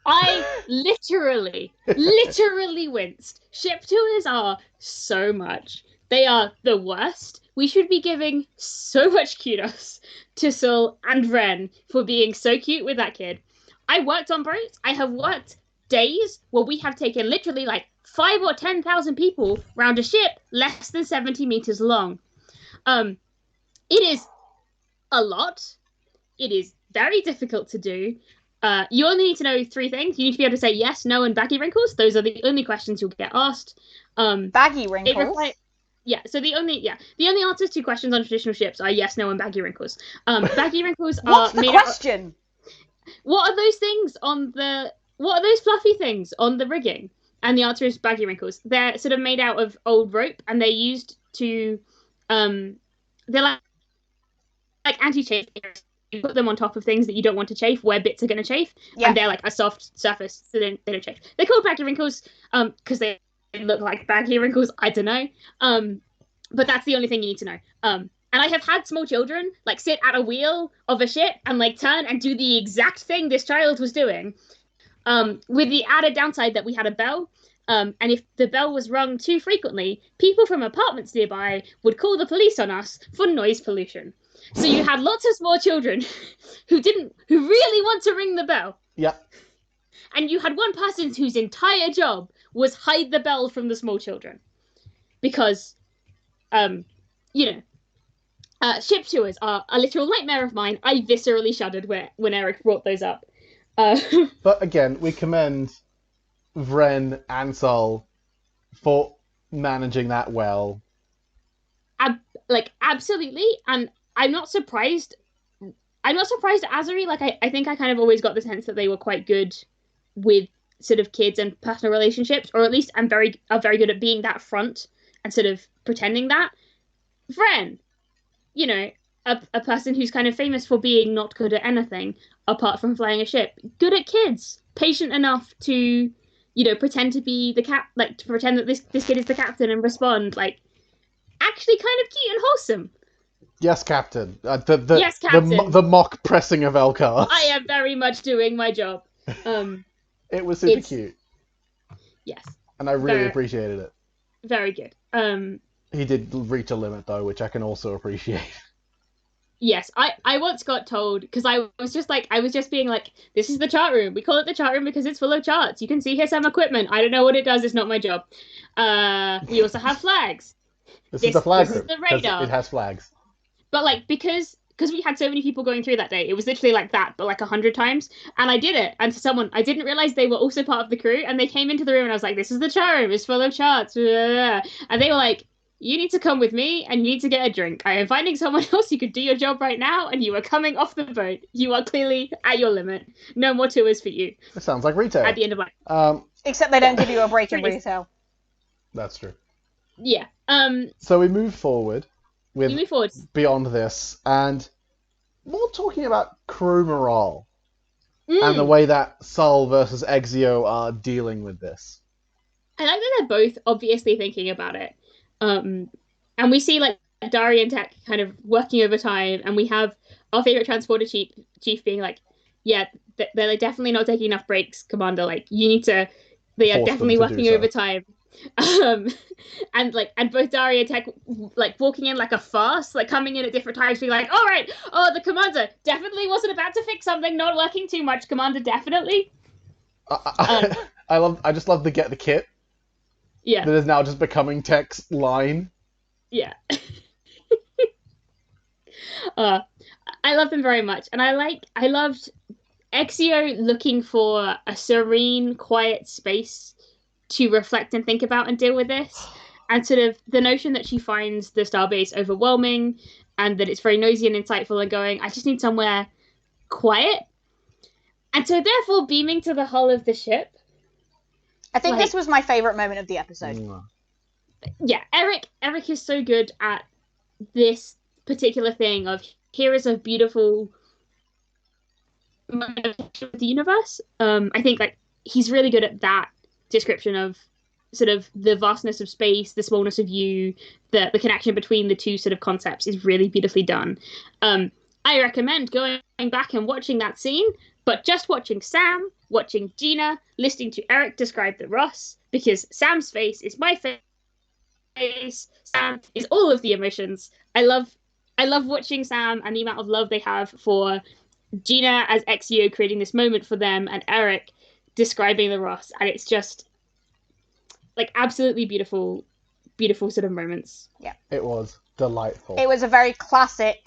I literally winced. Ship tours are so much. They are the worst. We should be giving so much kudos to Sul and Ren for being so cute with that kid. I worked on boats. I have worked days where we have taken literally like 5 or 10,000 people round a ship less than 70 meters long. It is a lot. It is very difficult to do. You only need to know 3 things. You need to be able to say yes, no, and baggy wrinkles. Those are the only questions you'll get asked.
Baggy wrinkles?
Yeah, so the only answers to questions on traditional ships are yes, no, and baggy wrinkles. Baggy wrinkles are
What's the question?
What are those things on the... What are those fluffy things on the rigging? And the answer is baggy wrinkles. They're sort of made out of old rope, and they're used to... they're like anti-chafe. You put them on top of things that you don't want to chafe, where bits are going to chafe, and they're like a soft surface, so they don't chafe. They're called baggy wrinkles because they look like baggy wrinkles. I don't know. But that's the only thing you need to know. And I have had small children like sit at a wheel of a ship and like turn and do the exact thing this child was doing, with the added downside that we had a bell. And if the bell was rung too frequently, people from apartments nearby would call the police on us for noise pollution. So you had lots of small children who really want to ring the bell.
Yeah.
And you had one person whose entire job was hide the bell from the small children. Because, ship tours are a literal nightmare of mine. I viscerally shuddered when Eric brought those up.
But again, we commend Vren and Sul for managing that well.
Absolutely. And I'm not surprised at Azuri. Like, I think I kind of always got the sense that they were quite good with sort of kids and personal relationships, or at least are very good at being that front and sort of pretending that. Vren, a person who's kind of famous for being not good at anything apart from flying a ship, good at kids, patient enough to, pretend to be the to pretend that this kid is the captain and respond, like, actually kind of cute and wholesome.
Yes, Captain.
Yes, Captain.
The mock pressing of Elcar.
I am very much doing my job.
It was super cute.
Yes.
And I really appreciated it.
Very good.
He did reach a limit, though, which I can also appreciate.
Yes, I once got told, because I was just being like, this is the chart room. We call it the chart room because it's full of charts. You can see here some equipment. I don't know what it does. It's not my job. We also have flags.
This is the flag
room.
This
is the radar.
It has flags.
But, because we had so many people going through that day, it was literally like that, but 100 times. And I did it. And to someone, I didn't realize they were also part of the crew. And they came into the room and I was like, this is the chart room. It's full of charts. And they were like, you need to come with me and you need to get a drink. I am finding someone else who could do your job right now, and you are coming off the boat. You are clearly at your limit. No more tours for you.
It sounds like retail.
At the end of life.
Except they don't give you a break in retail.
That's true.
Yeah.
So we move forward beyond this, and more talking about crew morale and the way that Sul versus Exio are dealing with this.
I like that they're both obviously thinking about it. And we see Dari and Tech kind of working overtime, and we have our favorite transporter chief being like, yeah, they're like definitely not taking enough breaks, Commander. Like you need to. They are definitely working overtime. And both Dari and Tech like walking in like a farce, like coming in at different times, being like, all right, the Commander definitely wasn't about to fix something, not working too much, Commander definitely.
I just love the get the kit.
Yeah.
That is now just becoming Tech's line.
Yeah. I love them very much, and I loved Exio looking for a serene, quiet space to reflect and think about and deal with this, and sort of the notion that she finds the starbase overwhelming, and that it's very noisy and insightful, and going, I just need somewhere quiet, and so therefore beaming to the hull of the ship.
I think this was my favorite moment of the episode.
Yeah, Eric is so good at this particular thing of here is a beautiful moment of the universe. I think like he's really good at that description of sort of the vastness of space, the smallness of you, the connection between the two sort of concepts is really beautifully done. I recommend going back and watching that scene, but just watching Sam, watching Gina, listening to Eric describe the Ross, because Sam's face is my face. Sam is all of the emotions. I love watching Sam and the amount of love they have for Gina as Exio creating this moment for them, and Eric describing the Ross, and it's just like absolutely beautiful sort of moments.
Yeah,
it was delightful.
It was a very classic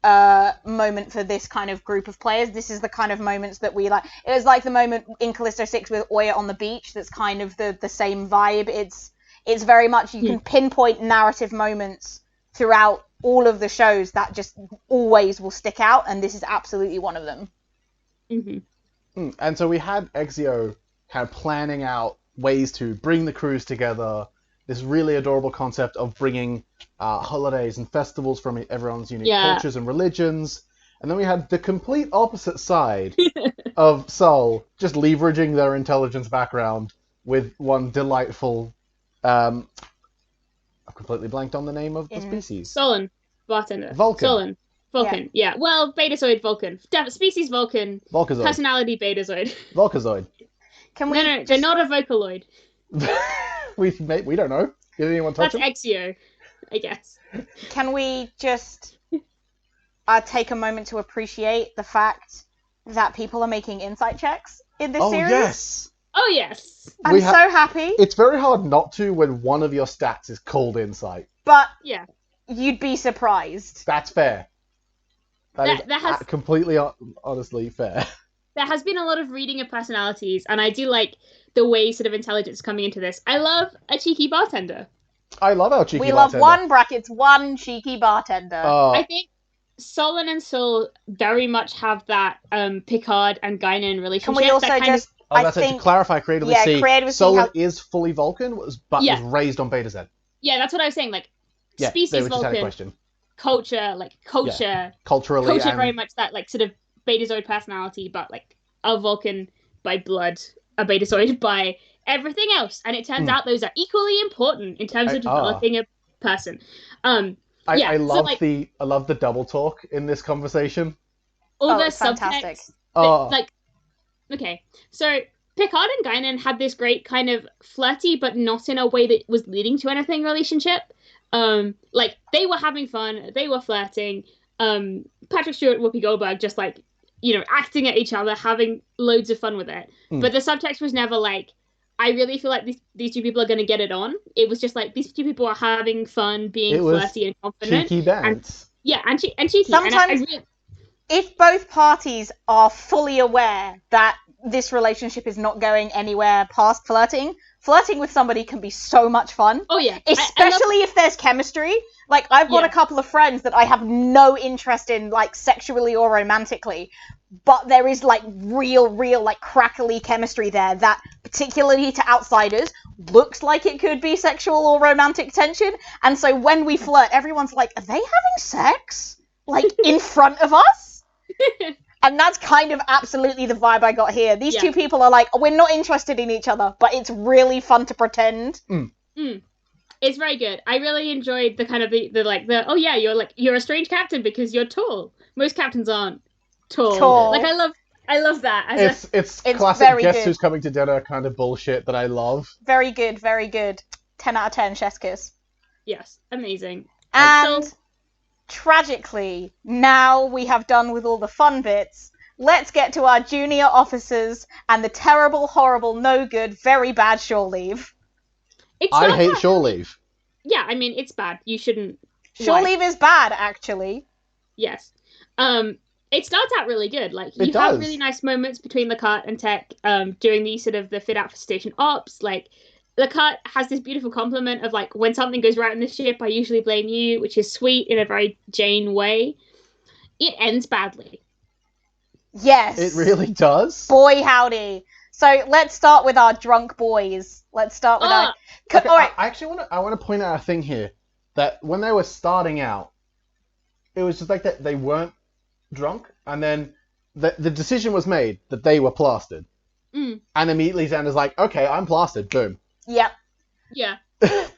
moment for this kind of group of players. This is the kind of moments that we like. It was like the moment in Callisto 6 with Oya on the beach. That's kind of the same vibe. It's very much, you can pinpoint narrative moments throughout all of the shows that just always will stick out, and this is absolutely one of them.
Mm-hmm.
And so we had Exio kind of planning out ways to bring the crews together, this really adorable concept of bringing holidays and festivals from everyone's unique cultures and religions. And then we had the complete opposite side of Sol just leveraging their intelligence background with one delightful... I've completely blanked on the name of the species.
Solon. Bartender.
Vulcan.
Solon. Vulcan. Yeah. Well, Betazoid Vulcan. Species Vulcan.
Volcazoid.
Personality Betazoid.
Volcazoid.
No, they're not a Vocaloid.
We don't know. Did anyone touch them?
That's Exio, I guess.
Can we just take a moment to appreciate the fact that people are making insight checks in this series?
Yes.
Oh, yes.
I'm so happy.
It's very hard not to when one of your stats is called insight.
But
yeah,
you'd be surprised.
That's fair. That is completely, honestly fair.
There has been a lot of reading of personalities, and I do like the way sort of intelligence is coming into this. I love a cheeky bartender.
I love our cheeky bartender.
We love one cheeky bartender.
I think Solon and Sol very much have that Picard and Guinan relationship.
Can we also
to clarify, Creative with C, Solon is fully Vulcan, but was raised on Beta Z.
Yeah, that's what I was saying. Like, species Vulcan, culture, culturally, very much that like sort of Betazoid personality, but like a Vulcan by blood, a Betazoid by everything else. And it turns out those are equally important in terms of developing a person. I love the double talk in this conversation. All the subtext. Okay, so Picard and Guinan had this great kind of flirty, but not in a way that was leading to anything relationship. Like they were having fun, they were flirting. Patrick Stewart, Whoopi Goldberg, just like, acting at each other, having loads of fun with it. But the subtext was never like, I really feel like these two people are going to get it on. It was just like, these two people are having fun, being flirty and confident.
Cheeky dance.
And cheeky.
Sometimes, if both parties are fully aware that this relationship is not going anywhere past flirting with somebody can be so much fun.
Oh, yeah.
Especially if there's chemistry. Like, I've got a couple of friends that I have no interest in, like, sexually or romantically, but there is, like, real, like, crackly chemistry there that, particularly to outsiders, looks like it could be sexual or romantic tension. And so when we flirt, everyone's like, are they having sex? Like, in front of us? And that's kind of absolutely the vibe I got here. These two people are like, we're not interested in each other, but it's really fun to pretend.
It's very good. I really enjoyed the kind of the oh yeah, you're a strange captain because you're tall. Most captains aren't tall. Like I love that.
It's classic
very
guess
good.
who's coming to dinner kind of bullshit that I love.
Very good, very good. 10 out of 10, chef's kiss.
Yes, amazing.
And tragically, now we have done with all the fun bits. Let's get to our junior officers and the terrible, horrible, no good, very bad shore leave.
I hate shore leave.
Yeah, I mean, it's bad. You shouldn't.
Shore leave is bad, actually.
Yes. It starts out really good. Like, you
It
have
does.
really nice moments between Lecarte and Tech during the sort of the fit out for station ops. Like, Lecarte has this beautiful compliment of, like, when something goes right in the ship, I usually blame you, which is sweet in a very Jane way. It ends badly.
Yes.
It really does.
Boy, howdy. So let's start with our drunk boys. Let's start with our...
Okay,
All right.
I actually want to point out a thing here, that when they were starting out, it was just like that they weren't drunk, and then the decision was made that they were plastered.
Mm.
And immediately Xander's like, okay, I'm plastered, boom.
Yep.
Yeah.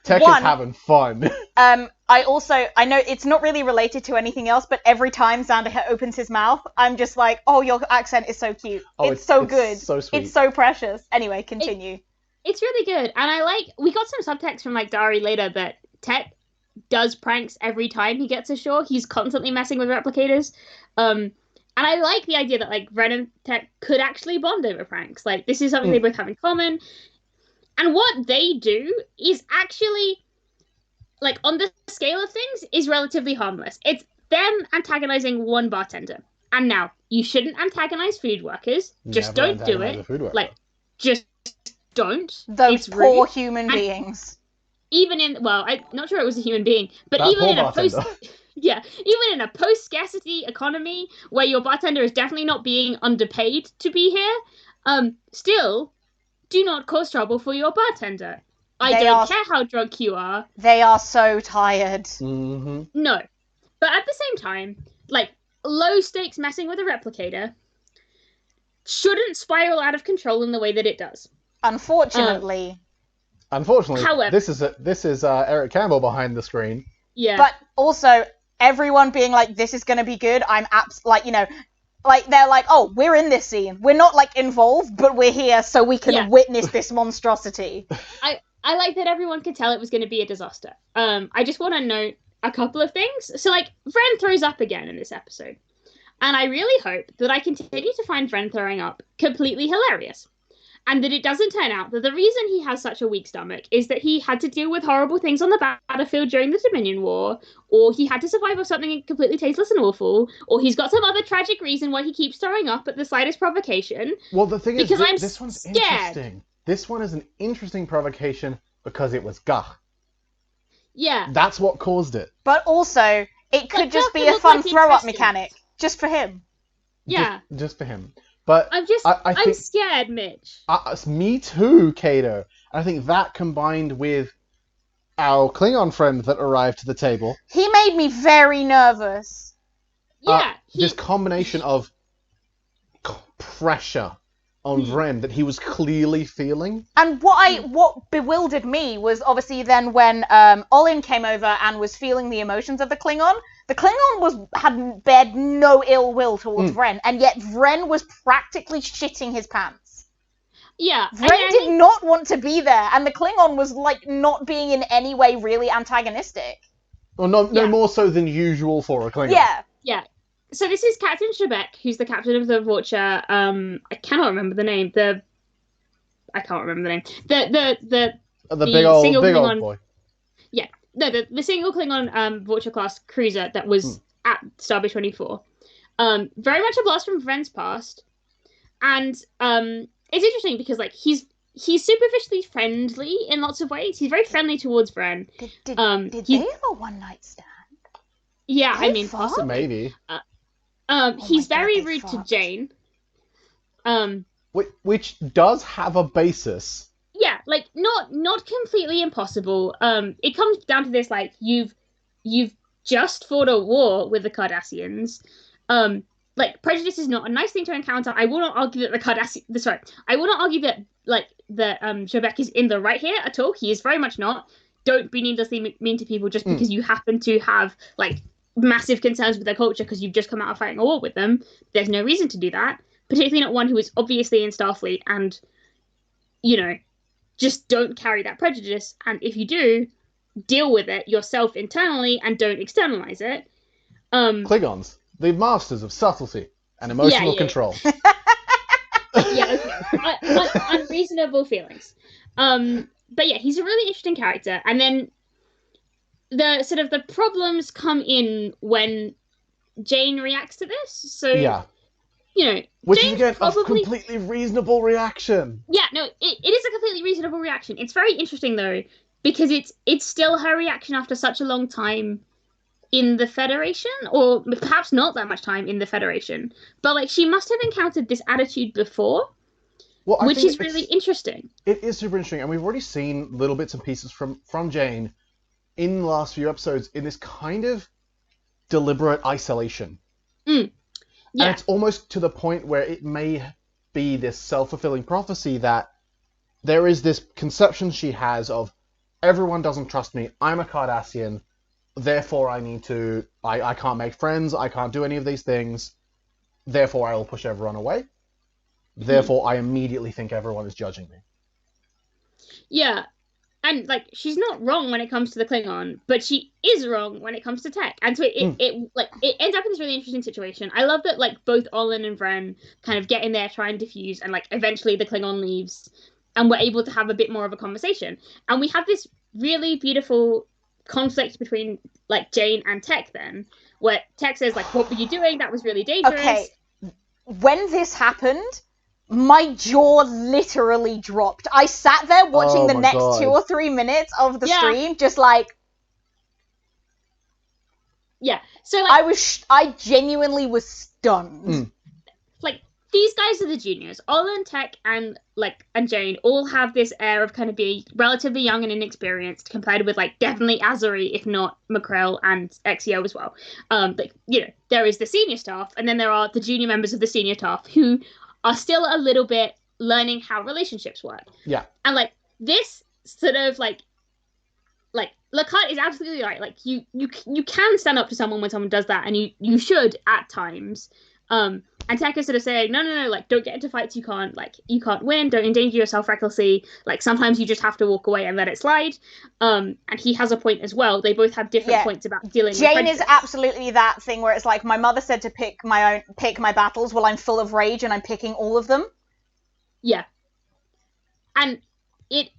Tech is having fun.
I know it's not really related to anything else, but every time Xander opens his mouth, I'm just like, oh, your accent is so cute.
Oh,
it's so good.
So sweet.
It's so precious. Anyway, continue.
It's really good. And we got some subtext from, like, Dari later that Tech does pranks every time he gets ashore. He's constantly messing with replicators. And I like the idea that, like, Vren and Tech could actually bond over pranks. Like, this is something they both have in common. And what they do is actually, like, on the scale of things, is relatively harmless. It's them antagonizing one bartender. And now, you shouldn't antagonize food workers. Just
Never
don't do
antagonize a
it.
food worker.
Like, just don't.
Those
It's
poor
rude.
human beings.
Even in, well, I'm not sure it was a human being, but
That
even
poor
in a post,
bartender.
yeah, even in a post-scarcity economy where your bartender is definitely not being underpaid to be here, still, do not cause trouble for your bartender. I don't care how drunk you are.
They are so tired.
Mm-hmm.
No. But at the same time, like, low-stakes messing with a replicator shouldn't spiral out of control in the way that it does.
Unfortunately.
However,
this is Eric Campbell behind the screen.
Yeah.
But also, everyone being like, this is going to be good, like, they're like, oh, we're in this scene. We're not, like, involved, but we're here so we can witness this monstrosity.
I like that everyone could tell it was going to be a disaster. I just want to note a couple of things. So, like, Vren throws up again in this episode. And I really hope that I continue to find Vren throwing up completely hilarious. And that it doesn't turn out that the reason he has such a weak stomach is that he had to deal with horrible things on the battlefield during the Dominion War, or he had to survive off something completely tasteless and awful, or he's got some other tragic reason why he keeps throwing up at the slightest provocation.
Well, the thing is, this one's
scared.
interesting. This one is an interesting provocation because it was Gah.
Yeah.
That's what caused it.
But also, it could
Like,
just
Gah
be
could
a
look
fun
like
throw-up
intestines.
mechanic. Just for him.
Yeah.
Just for him. But
I'm
think,
scared, Mitch.
Me too, Kato. I think that combined with our Klingon friend that arrived to the table.
He made me very nervous.
Yeah.
This combination of pressure on Vren that he was clearly feeling.
And what bewildered me was obviously then when Olin came over and was feeling the emotions of the Klingon had bared no ill will towards Vren, and yet Vren was practically shitting his pants.
Yeah.
Vren did not want to be there, and the Klingon was like not being in any way really antagonistic.
Well, no more so than usual for a Klingon.
Yeah.
So this is Captain Shebek, who's the captain of the Vorcha. I cannot remember the name. The
big old
Klingon,
boy.
Yeah. No, the single Klingon Vorcha class cruiser that was at Starbase 24. Very much a blast from Vren's past. And it's interesting because, like, he's superficially friendly in lots of ways. He's very friendly towards Vren.
Did they have a one-night stand?
Yeah,
They
I mean,
fuck?
possibly.
Maybe.
He's very
they
rude to
fucked.
Jane.
Which does have a basis.
Yeah, like not completely impossible. It comes down to this: like you've just fought a war with the Cardassians. Like prejudice is not a nice thing to encounter. I will not argue that I will not argue that Shebek is in the right here at all. He is very much not. don't be needlessly mean to people just because you happen to have like massive concerns with their culture because you've just come out of fighting a war with them. There's no reason to do that, particularly not one who is obviously in Starfleet and, you know, just don't carry that prejudice. And if you do, deal with it yourself internally and don't externalize it.
Klingons, the masters of subtlety and emotional control.
Unreasonable feelings. But yeah, he's a really interesting character. And then the sort of the problems come in when Jane reacts to this. So you know,
which
Jane's
is again
probably...
a completely reasonable reaction.
Yeah, no, it is a completely reasonable reaction. It's very interesting though, because it's still her reaction after such a long time in the Federation, or perhaps not that much time in the Federation. But like, she must have encountered this attitude before, which is really interesting.
It is super interesting, and we've already seen little bits and pieces from Jane in the last few episodes in this kind of deliberate isolation.
Yeah.
And it's almost to the point where it may be this self-fulfilling prophecy that there is this conception she has of, everyone doesn't trust me, I'm a Cardassian, therefore I can't make friends, I can't do any of these things, therefore I will push everyone away. Therefore I immediately think everyone is judging me.
Yeah. And, like, she's not wrong when it comes to the Klingon, but she is wrong when it comes to Tech. And so it ends up in this really interesting situation. I love that, like, both Olin and Vren kind of get in there, try and diffuse, and, like, eventually the Klingon leaves, and we're able to have a bit more of a conversation. And we have this really beautiful conflict between, like, Jane and Tech then, where Tech says, like, what were you doing? That was really dangerous.
Okay, when this happened... my jaw literally dropped. I sat there watching the next 2 or 3 minutes of the stream, just like...
Yeah, so like...
I genuinely was stunned.
Like, these guys are the juniors. Olin, Tech, and Jane all have this air of kind of being relatively young and inexperienced compared with, like, definitely Azuri, if not Makrell and XEO as well. Like, you know, there is the senior staff, and then there are the junior members of the senior staff who... are still a little bit learning how relationships work.
Yeah.
And, like, this sort of, like, Lakat is absolutely right. Like, you can stand up to someone when someone does that, and you should at times. And Tech is sort of saying, no, like, don't get into fights you can't win, don't endanger yourself recklessly. Like, sometimes you just have to walk away and let it slide. And he has a point as well. They both have different points about dealing with
Jane is absolutely that thing where it's like, my mother said to pick my battles. Well, I'm full of rage and I'm picking all of them.
Yeah. And it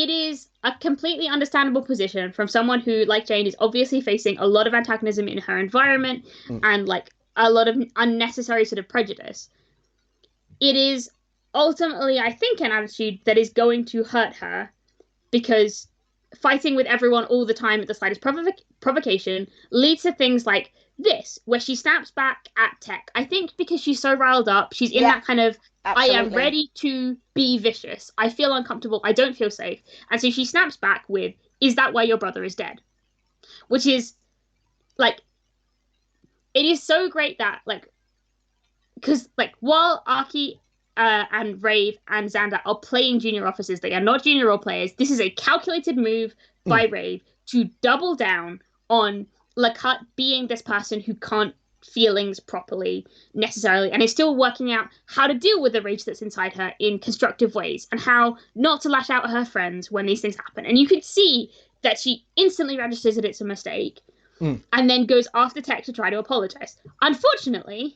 is a completely understandable position from someone who, like Jane, is obviously facing a lot of antagonism in her environment and, like, a lot of unnecessary sort of prejudice. It is ultimately, I think, an attitude that is going to hurt her because fighting with everyone all the time at the slightest provocation leads to things like this, where she snaps back at Tech. I think because she's so riled up, she's in that kind of, absolutely. I am ready to be vicious. I feel uncomfortable. I don't feel safe. And so she snaps back with, is that why your brother is dead? Which is, like, it is so great that, like, because, like, while Archie and Rave and Xander are playing junior officers, they are not junior role players. This is a calculated move by Rave to double down on Lakat being this person who can't feelings properly necessarily and is still working out how to deal with the rage that's inside her in constructive ways and how not to lash out at her friends when these things happen. And you could see that she instantly registers that it's a mistake and then goes after Tech to try to apologize. Unfortunately,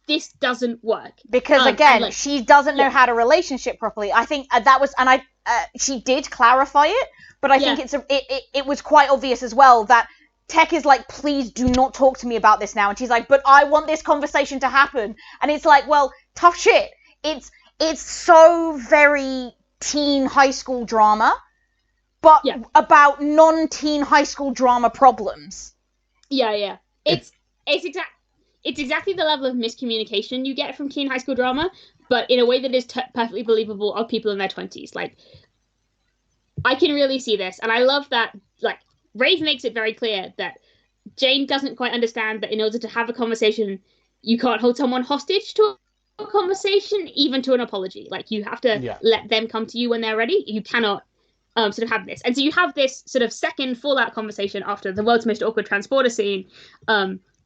this doesn't work.
Because again, she doesn't know how to relationship properly. I think that was, and she did clarify it, but I think it was quite obvious as well that Tech is like, please do not talk to me about this now. And she's like, but I want this conversation to happen. And it's like, well, tough shit. It's so very teen high school drama, but about non-teen high school drama problems.
Yeah. It's exactly the level of miscommunication you get from teen high school drama, but in a way that is perfectly believable of people in their 20s. Like, I can really see this, and I love that, like, Rave makes it very clear that Jane doesn't quite understand that in order to have a conversation, you can't hold someone hostage to a conversation, even to an apology. Like, you have to let them come to you when they're ready. You cannot sort of have this. And so you have this sort of second fallout conversation after the world's most awkward transporter scene,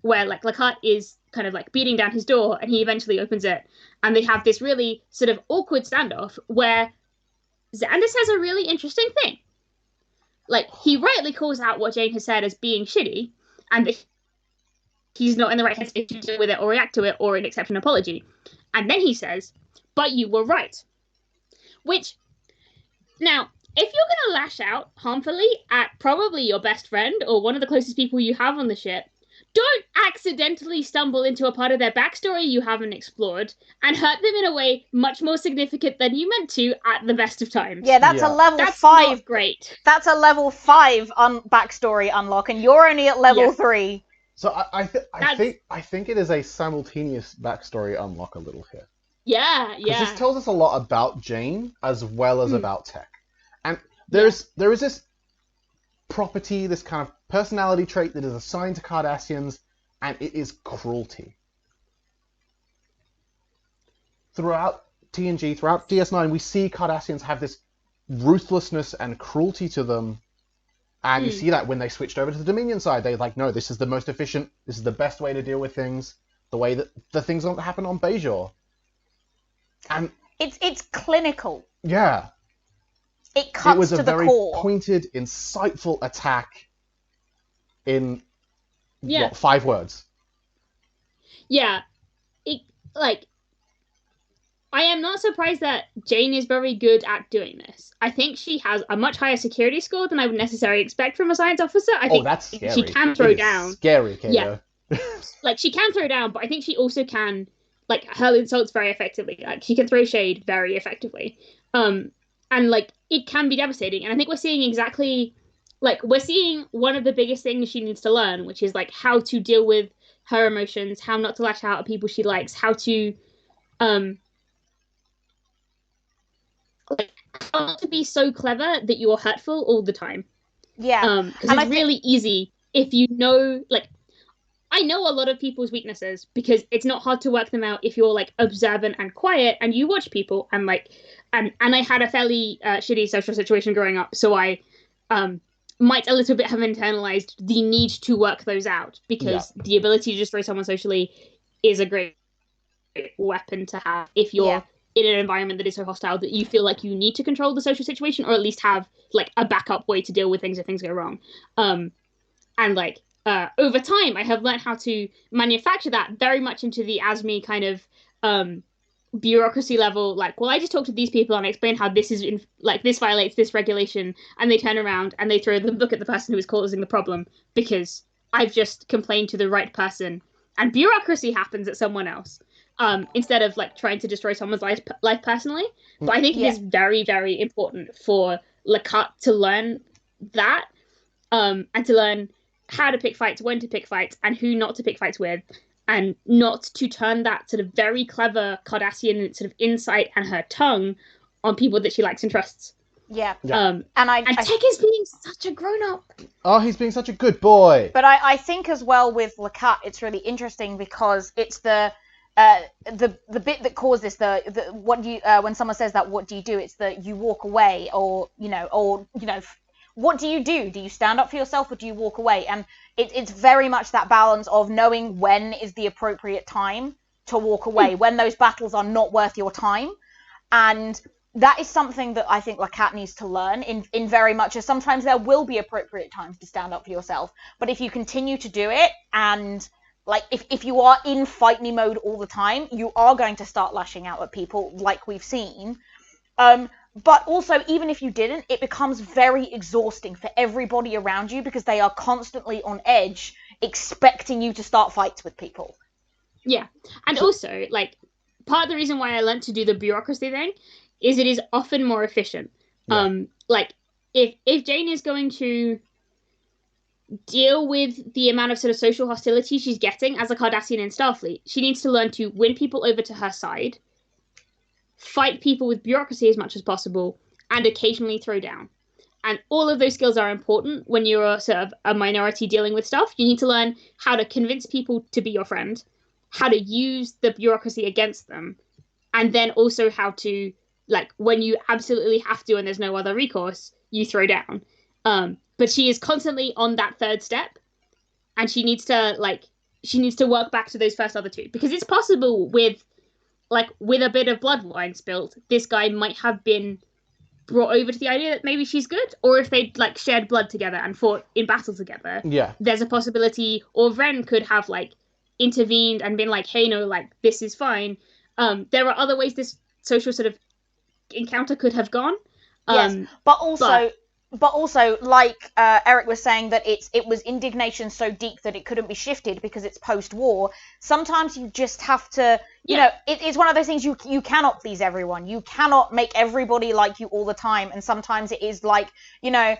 where like Lockhart is kind of like beating down his door, and he eventually opens it, and they have this really sort of awkward standoff where Xander says a really interesting thing. Like, he rightly calls out what Jane has said as being shitty, and that he's not in the right headspace to deal with it or react to it or accept an apology. And then he says, "But you were right." Which, now, if you're going to lash out harmfully at probably your best friend or one of the closest people you have on the ship, don't accidentally stumble into a part of their backstory you haven't explored and hurt them in a way much more significant than you meant to at the best of times.
Yeah, that's a level 5.
Not great.
That's a level 5 backstory unlock, and you're only at level 3.
So I think it is a simultaneous backstory unlock a little here.
Yeah.
Because this tells us a lot about Jane as well as about Tech. And there is this property, this kind of personality trait that is assigned to Cardassians, and it is cruelty. Throughout TNG, throughout DS9, we see Cardassians have this ruthlessness and cruelty to them, and you see that when they switched over to the Dominion side. They're like, no, this is the most efficient, this is the best way to deal with things, the way that the things don't happen on Bajor. And
it's clinical.
Yeah.
It cuts to the core. It was a very
pointed, insightful attack in 5 words.
Yeah. I am not surprised that Jane is very good at doing this. I think she has a much higher security score than I would necessarily expect from a science officer. I think
that's scary.
She can throw down.
Scary, Kato.
Yeah. Like, she can throw down, but I think she also can, like, hurl insults very effectively. Like, she can throw shade very effectively. And, like, it can be devastating. And I think we're seeing we're seeing one of the biggest things she needs to learn, which is, like, how to deal with her emotions, how not to lash out at people she likes, how to, how not to be so clever that you're hurtful all the time.
Yeah.
Because it's really easy if you know, like, I know a lot of people's weaknesses because it's not hard to work them out if you're, like, observant and quiet and you watch people, and, like, and I had a fairly shitty social situation growing up, so I might a little bit have internalized the need to work those out, because the ability to destroy someone socially is a great weapon to have if you're in an environment that is so hostile that you feel like you need to control the social situation, or at least have, like, a backup way to deal with things if things go wrong. And, like, over time, I have learned how to manufacture that very much into the ASME kind of bureaucracy level. Like, well, I just talk to these people and I explain how this is, this violates this regulation, and they turn around and they throw the book at the person who is causing the problem because I've just complained to the right person, and bureaucracy happens at someone else. Instead of, like, trying to destroy someone's life personally. But I think it is very, very important for Lockhart to learn that, and to learn how to pick fights, when to pick fights, and who not to pick fights with, and not to turn that sort of very clever Cardassian sort of insight and her tongue on people that she likes and trusts.
Yeah.
And Tech is being such a grown-up.
Oh, he's being such a good boy.
But I think as well with Lockhart, it's really interesting because it's the bit that caused this, what do you when someone says that, what do you do? It's that you walk away, or what do you do? Do you stand up for yourself, or do you walk away? And it's very much that balance of knowing when is the appropriate time to walk away, when those battles are not worth your time. And that is something that I think Lockhart needs to learn in very much as sometimes there will be appropriate times to stand up for yourself. But if you continue to do it, and like, if you are in fight me mode all the time, you are going to start lashing out at people, like we've seen. But also, even if you didn't, it becomes very exhausting for everybody around you because they are constantly on edge, expecting you to start fights with people.
Yeah. And also, like, part of the reason why I learned to do the bureaucracy thing is it is often more efficient. Yeah. Like, if Jane is going to deal with the amount of sort of social hostility she's getting as a Cardassian in Starfleet, she needs to learn to win people over to her side, fight people with bureaucracy as much as possible, and occasionally throw down. And all of those skills are important when you're sort of a minority dealing with stuff. You need to learn how to convince people to be your friend, how to use the bureaucracy against them, and then also how to, like, when you absolutely have to and there's no other recourse, you throw down. But she is constantly on that third step, and she needs to work back to those first other two, because it's possible with a bit of blood wine spilt, this guy might have been brought over to the idea that maybe she's good, or if they'd like shared blood together and fought in battle together, there's a possibility, or Ren could have like intervened and been like, hey, no, like, this is fine. There are other ways this social sort of encounter could have gone.
Yes, but also, like Eric was saying, that it was indignation so deep that it couldn't be shifted because it's post-war. Sometimes you just have to, you know, it's one of those things, you cannot please everyone. You cannot make everybody like you all the time. And sometimes it is like, you know,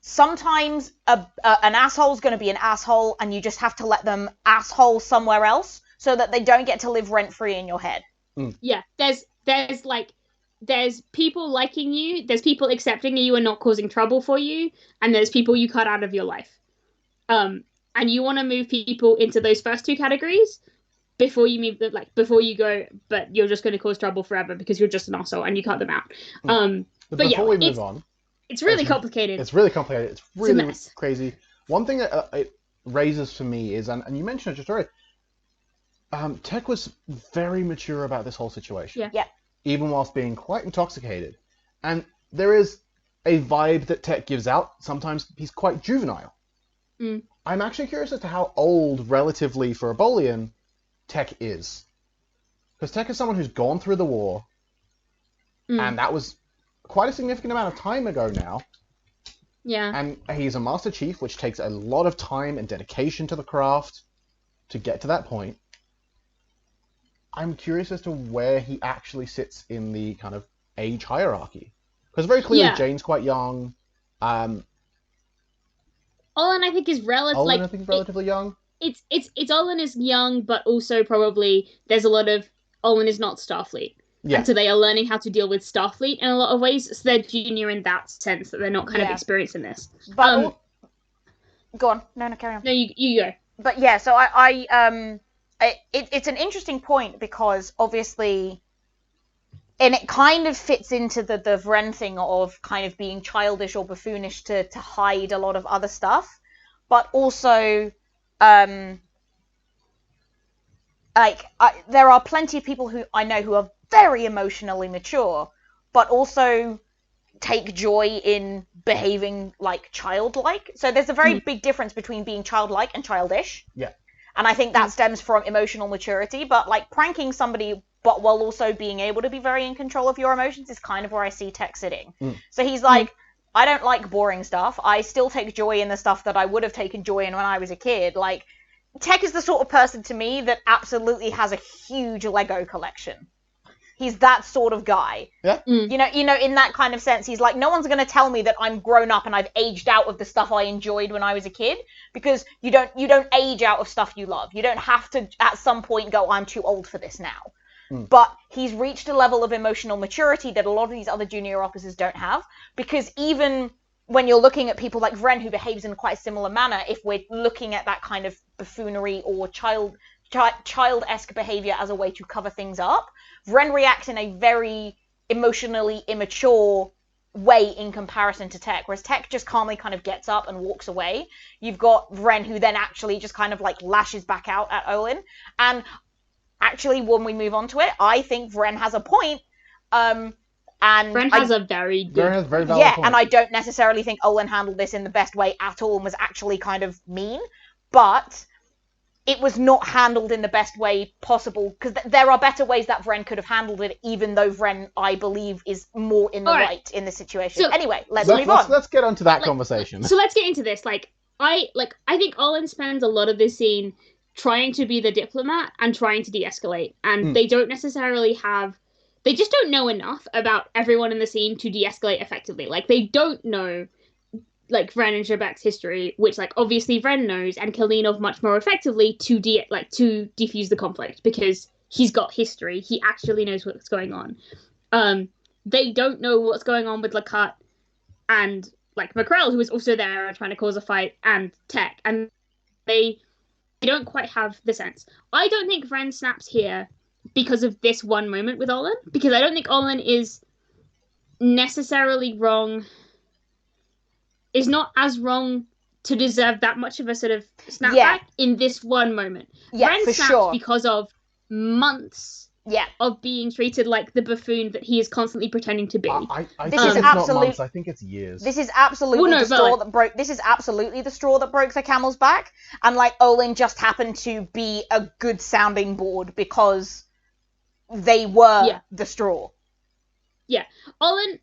sometimes an asshole's going to be an asshole, and you just have to let them asshole somewhere else so that they don't get to live rent-free in your head.
Yeah, there's people liking you, there's people accepting you and not causing trouble for you, and there's people you cut out of your life. And you want to move people into those first two categories before you move them, like, before you go, but you're just going to cause trouble forever because you're just an asshole, and you cut them out.
But before we move on,
it's really complicated.
It's really complicated. It's really crazy. One thing that it raises for me is, and you mentioned it just already, Tech was very mature about this whole situation.
Yeah.
Even whilst being quite intoxicated. And there is a vibe that Tech gives out. Sometimes he's quite juvenile. I'm actually curious as to how old, relatively, for a Bolian, Tech is. Because Tech is someone who's gone through the war, and that was quite a significant amount of time ago now.
Yeah.
And he's a Master Chief, which takes a lot of time and dedication to the craft to get to that point. I'm curious as to where he actually sits in the kind of age hierarchy. Because very clearly Jane's quite young.
Olin, I think, is
relatively young.
It's Olin is young, but also probably there's a lot of Olin is not Starfleet. Yeah. And so they are learning how to deal with Starfleet in a lot of ways. So they're junior in that sense, that they're not kind of experienced in this.
But go on. No, carry on.
No, you go.
But yeah, so it's an interesting point, because obviously, and it kind of fits into the Vren thing of kind of being childish or buffoonish to hide a lot of other stuff, but also, there are plenty of people who I know who are very emotionally mature, but also take joy in behaving like childlike. So there's a very big difference between being childlike and childish.
Yeah.
And I think that stems from emotional maturity, but like pranking somebody, but while also being able to be very in control of your emotions, is kind of where I see Tech sitting. So he's like, I don't like boring stuff. I still take joy in the stuff that I would have taken joy in when I was a kid. Like, Tech is the sort of person to me that absolutely has a huge Lego collection. He's that sort of guy.
Yeah.
You know, in that kind of sense, he's like, no one's going to tell me that I'm grown up and I've aged out of the stuff I enjoyed when I was a kid, because you don't age out of stuff you love. You don't have to at some point go, I'm too old for this now. But he's reached a level of emotional maturity that a lot of these other junior officers don't have, because even when you're looking at people like Vren, who behaves in quite a similar manner, if we're looking at that kind of buffoonery or child-esque behavior as a way to cover things up, Vren reacts in a very emotionally immature way in comparison to Tech, whereas Tech just calmly kind of gets up and walks away. You've got Vren, who then actually just kind of like lashes back out at Olin. And actually, when we move on to it, I think Vren has a point. And
Vren has a very good
Vren has a very valid point.
And I don't necessarily think Olin handled this in the best way at all and was actually kind of mean, but it was not handled in the best way possible, because there are better ways that Vren could have handled it, even though Vren, I believe, is more in the right in this situation. So, anyway, let's move on.
Let's get onto that conversation.
So let's get into this. I think Olin spends a lot of this scene trying to be the diplomat and trying to de-escalate, and they don't necessarily have... They just don't know enough about everyone in the scene to de-escalate effectively. Like, they don't know, like, Vren and Shebek's history, which, like, obviously Vren knows, and Kalinov much more effectively to defuse the conflict, because he's got history. He actually knows what's going on. They don't know what's going on with Lakat and, like, Mackrell, who is also there and trying to cause a fight, and Tech. And they don't quite have the sense. I don't think Vren snaps here because of this one moment with Olin, because I don't think Olin is necessarily wrong, is not as wrong to deserve that much of a sort of snapback in this one moment.
Yeah,
Vren
for
snaps
sure.
because of months of being treated like the buffoon that he is constantly pretending to be.
I think it's not months. I think it's years.
This is absolutely the straw that broke. This is absolutely the straw that broke the camel's back, and like Olin just happened to be a good sounding board because they were the straw.
Yeah, Olin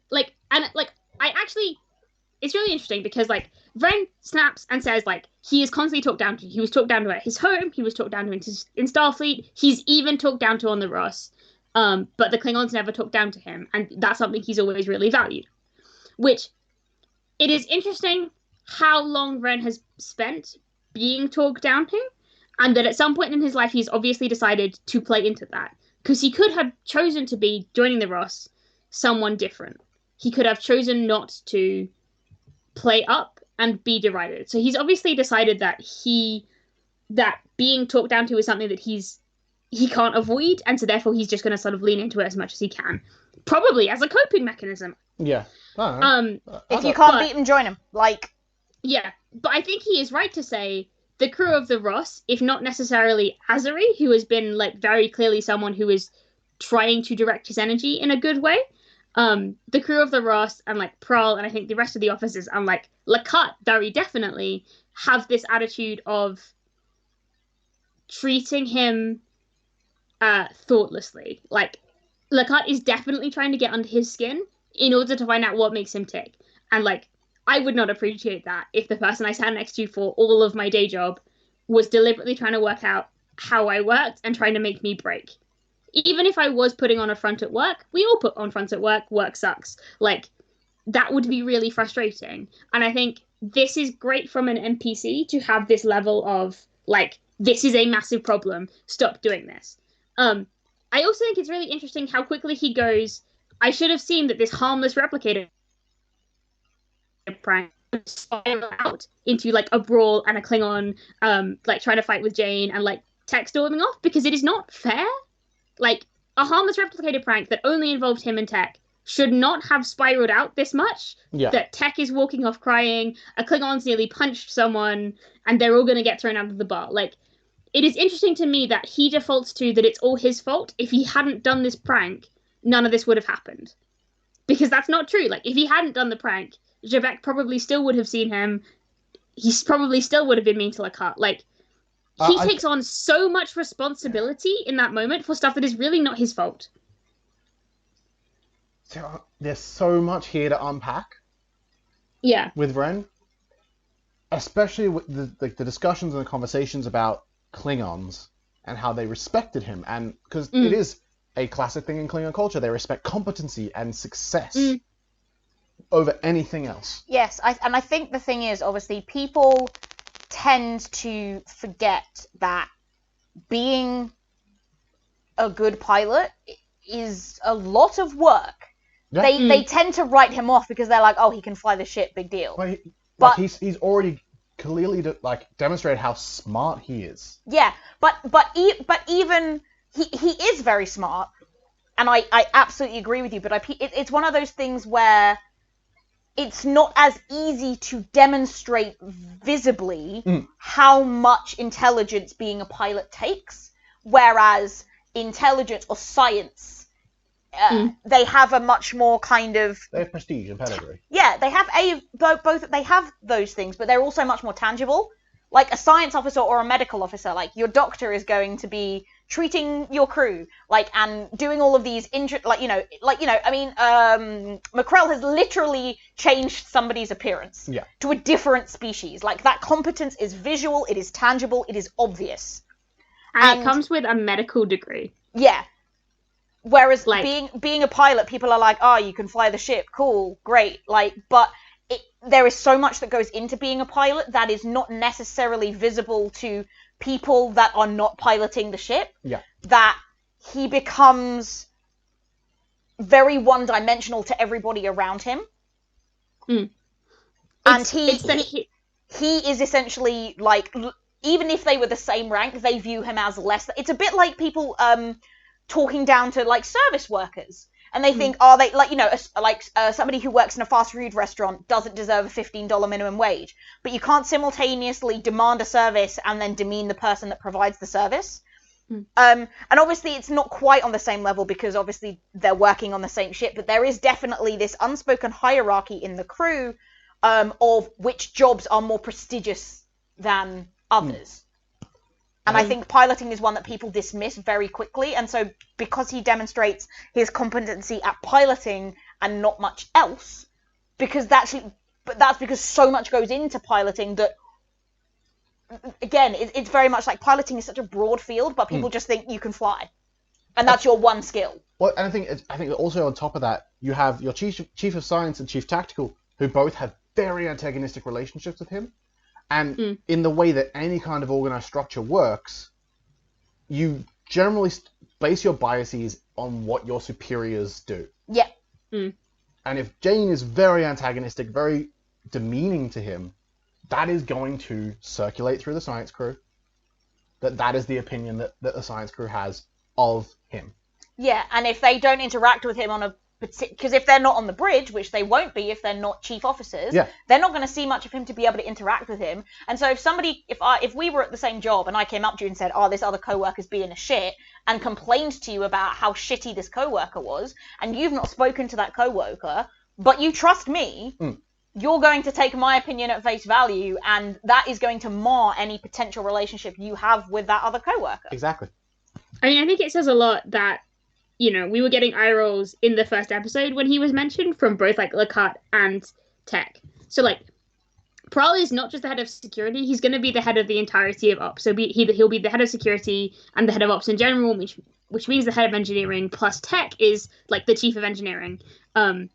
it's really interesting because like Vren snaps and says like he is constantly talked down to. He was talked down to at his home. He was talked down to in Starfleet. He's even talked down to on the Ross. But the Klingons never talked down to him, and that's something he's always really valued. Which, it is interesting how long Vren has spent being talked down to, and that at some point in his life he's obviously decided to play into that. Because he could have chosen to be, joining the Ross, someone different. He could have chosen not to play up and be derided. So he's obviously decided that that being talked down to is something that he can't avoid, and so therefore he's just going to sort of lean into it as much as he can, probably as a coping mechanism.
Yeah.
If you can't beat him, join him.
Yeah, but I think he is right to say the crew of the Ross, if not necessarily Azari, who has been like very clearly someone who is trying to direct his energy in a good way. The crew of the Ross and like Prahl and I think the rest of the officers and like Lakat very definitely have this attitude of treating him thoughtlessly. Like Lakat is definitely trying to get under his skin in order to find out what makes him tick. And like I would not appreciate that if the person I sat next to for all of my day job was deliberately trying to work out how I worked and trying to make me break. Even if I was putting on a front at work, we all put on fronts at work, work sucks. Like, that would be really frustrating. And I think this is great from an NPC to have this level of, like, this is a massive problem, stop doing this. I also think it's really interesting how quickly he goes, I should have seen that this harmless replicator prank spiral out into, like, a brawl and a Klingon, like, trying to fight with Jane and, like, Tech storming off, because it is not fair. Like, a harmless replicator prank that only involved him and Tech should not have spiraled out this much.
Yeah.
That Tech is walking off crying, a Klingon's nearly punched someone, and they're all going to get thrown out of the bar. Like, it is interesting to me that he defaults to that it's all his fault. If he hadn't done this prank, none of this would have happened. Because that's not true. Like, if he hadn't done the prank, Javek probably still would have seen him. He probably still would have been mean to Lakat. Like, he takes on so much responsibility in that moment for stuff that is really not his fault.
There's so much here to unpack.
Yeah.
With Vren. Especially with the discussions and the conversations about Klingons and how they respected him. And because it is a classic thing in Klingon culture, they respect competency and success over anything else.
Yes, I think the thing is, obviously, people tend to forget that being a good pilot is a lot of work. Yeah. They tend to write him off because they're like, oh, he can fly the ship, big deal.
But he's already clearly demonstrated how smart he is.
Yeah, but even he is very smart, and I absolutely agree with you. But it's one of those things where it's not as easy to demonstrate visibly how much intelligence being a pilot takes, whereas intelligence or science, they have a much more kind of...
They have prestige and pedigree.
Yeah, they have both. They have those things, but they're also much more tangible. Like a science officer or a medical officer, like your doctor is going to be treating your crew, like, and doing all of these M'Krell has literally changed somebody's appearance to a different species. Like, that competence is visual, it is tangible, it is obvious.
And it comes with a medical degree.
Yeah. Whereas being a pilot, people are like, oh, you can fly the ship, cool, great. Like, but there is so much that goes into being a pilot that is not necessarily visible to people that are not piloting the ship.
Yeah.
That he becomes very one-dimensional to everybody around him. And he is essentially, like, even if they were the same rank, they view him as less. It's a bit like people talking down to like service workers. And they think, are they like, somebody who works in a fast food restaurant doesn't deserve a $15 minimum wage, but you can't simultaneously demand a service and then demean the person that provides the service. And obviously it's not quite on the same level because obviously they're working on the same ship, but there is definitely this unspoken hierarchy in the crew of which jobs are more prestigious than others. And I think piloting is one that people dismiss very quickly. And so because he demonstrates his competency at piloting and not much else, that's because so much goes into piloting that, again, it's very much like piloting is such a broad field, but people just think you can fly. And that's your one skill.
Well, and I think also on top of that, you have your chief of science and chief tactical, who both have very antagonistic relationships with him. And in the way that any kind of organized structure works, you generally base your biases on what your superiors do.
Yeah.
And if Jane is very antagonistic, very demeaning to him, that is going to circulate through the science crew. That is the opinion that the science crew has of him.
Yeah, and if they don't interact with him on a because if they're not on the bridge, which they won't be if they're not chief officers, they're not going to see much of him to be able to interact with him. And so if we were at the same job and I came up to you and said, oh, this other coworker's being a shit, and complained to you about how shitty this coworker was, and you've not spoken to that coworker, but you trust me, you're going to take my opinion at face value, and that is going to mar any potential relationship you have with that other coworker.
Exactly.
I mean, I think it says a lot that, you know, we were getting eye rolls in the first episode when he was mentioned from both, like, Lakat and Tech. So, like, Prowl is not just the head of security, he's going to be the head of the entirety of Ops. So he'll be the head of security and the head of Ops in general, which means the head of engineering plus Tech is, like, the chief of engineering. And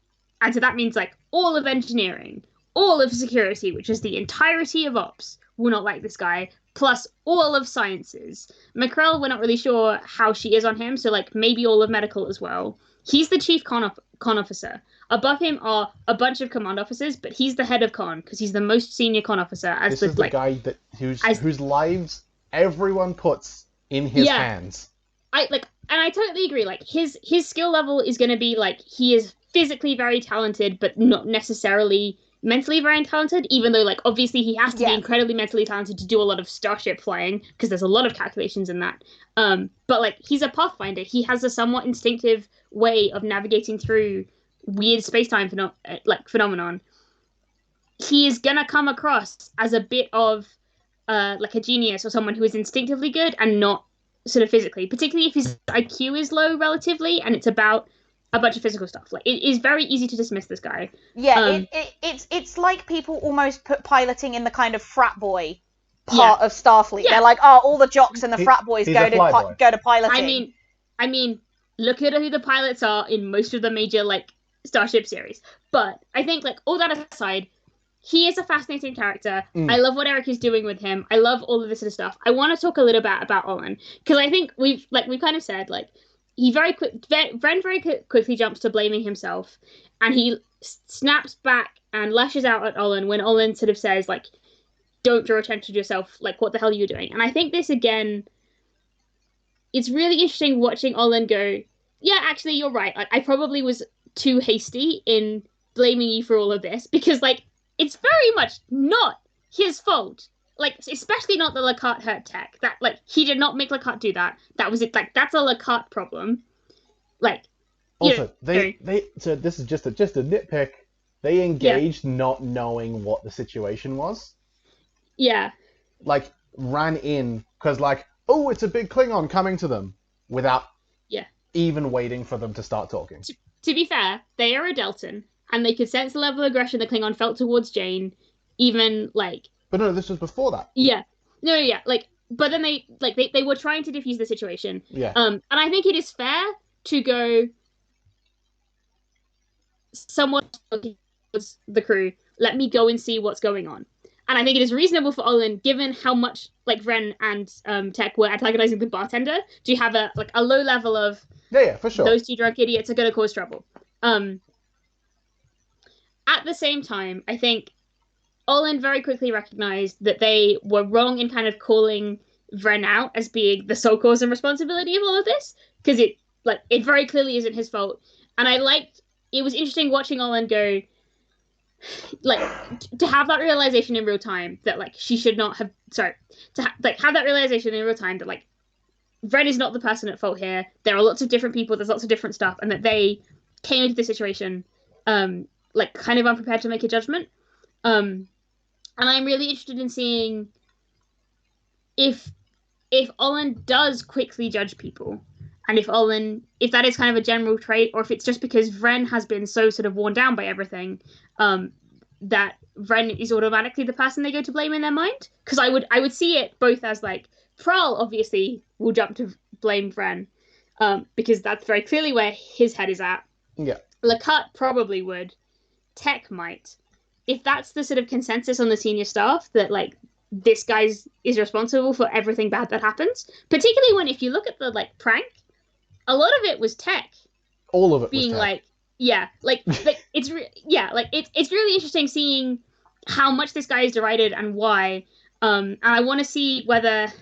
so that means, like, all of engineering, all of security, which is the entirety of Ops, will not like this guy, plus all of sciences. Mackrell, we're not really sure how she is on him, so, like, maybe all of medical as well. He's the chief con officer. Above him are a bunch of command officers, but he's the head of con, because he's the most senior con officer.
This is the guy whose lives everyone puts in his hands.
And I totally agree. Like, his skill level is going to be, like, he is physically very talented, but not necessarily mentally very talented, even though, like, obviously he has to be incredibly mentally talented to do a lot of starship flying, because there's a lot of calculations in that. But, like, he's a pathfinder. He has a somewhat instinctive way of navigating through weird space-time phenomenon. He is gonna come across as a bit of, like, a genius or someone who is instinctively good and not sort of physically, particularly if his IQ is low relatively, and it's about a bunch of physical stuff. Like, it is very easy to dismiss this guy.
Yeah, it's like people almost put piloting in the kind of frat boy part of Starfleet. Yeah. They're like, oh, all the jocks and the frat boys go to piloting.
I mean, look at who the pilots are in most of the major, like, Starship series. But I think, like, all that aside, he is a fascinating character. I love what Eric is doing with him. I love all of this sort of stuff. I want to talk a little bit about Olin, because I think we've kind of said, like, Vren very quickly jumps to blaming himself, and he snaps back and lashes out at Olin when Olin sort of says, like, don't draw attention to yourself, like, what the hell are you doing? And I think this, again, it's really interesting watching Olin go, yeah, actually, you're right. Like, I probably was too hasty in blaming you for all of this, because, like, it's very much not his fault. Like, especially not the Lakat hurt Tech. That, like, he did not make Lakat do that. That was it. Like, that's a Lakat problem. Like,
also, so this is just a nitpick. They engaged not knowing what the situation was.
Yeah.
Like, ran in because, like, oh, it's a big Klingon coming to them, without even waiting for them to start talking.
To be fair, they are a Deltan, and they could sense the level of aggression the Klingon felt towards Jane, even, like...
But no, this was before that.
Yeah. No, yeah. Like, but then they were trying to defuse the situation.
Yeah.
And I think it is fair to go somewhat towards the crew. Let me go and see what's going on. And I think it is reasonable for Olin, given how much, like, Vren and Tech were antagonizing the bartender, to have a low level of
for sure.
Those two drunk idiots are going to cause trouble. At the same time, I think Olin very quickly recognized that they were wrong in kind of calling Vren out as being the sole cause and responsibility of all of this, because it very clearly isn't his fault. And it was interesting watching Olin go, to have that realization in real time that she should not have, have that realization in real time that Vren is not the person at fault here. There are lots of different people, there's lots of different stuff, and that they came into the situation kind of unprepared to make a judgment. And I'm really interested in seeing if Olin does quickly judge people, and if that is kind of a general trait, or if it's just because Vren has been so sort of worn down by everything, that Vren is automatically the person they go to blame in their mind. Because I would see it both as Prowl obviously will jump to blame Vren, because that's very clearly where his head is at.
Yeah.
Lacut probably would. Tech might. If that's the sort of consensus on the senior staff that this guy is responsible for everything bad that happens, particularly when if you look at the prank, a lot of it was Tech.
All of it
being
was Tech.
It's really interesting seeing how much this guy is derided and why. And I want to see whether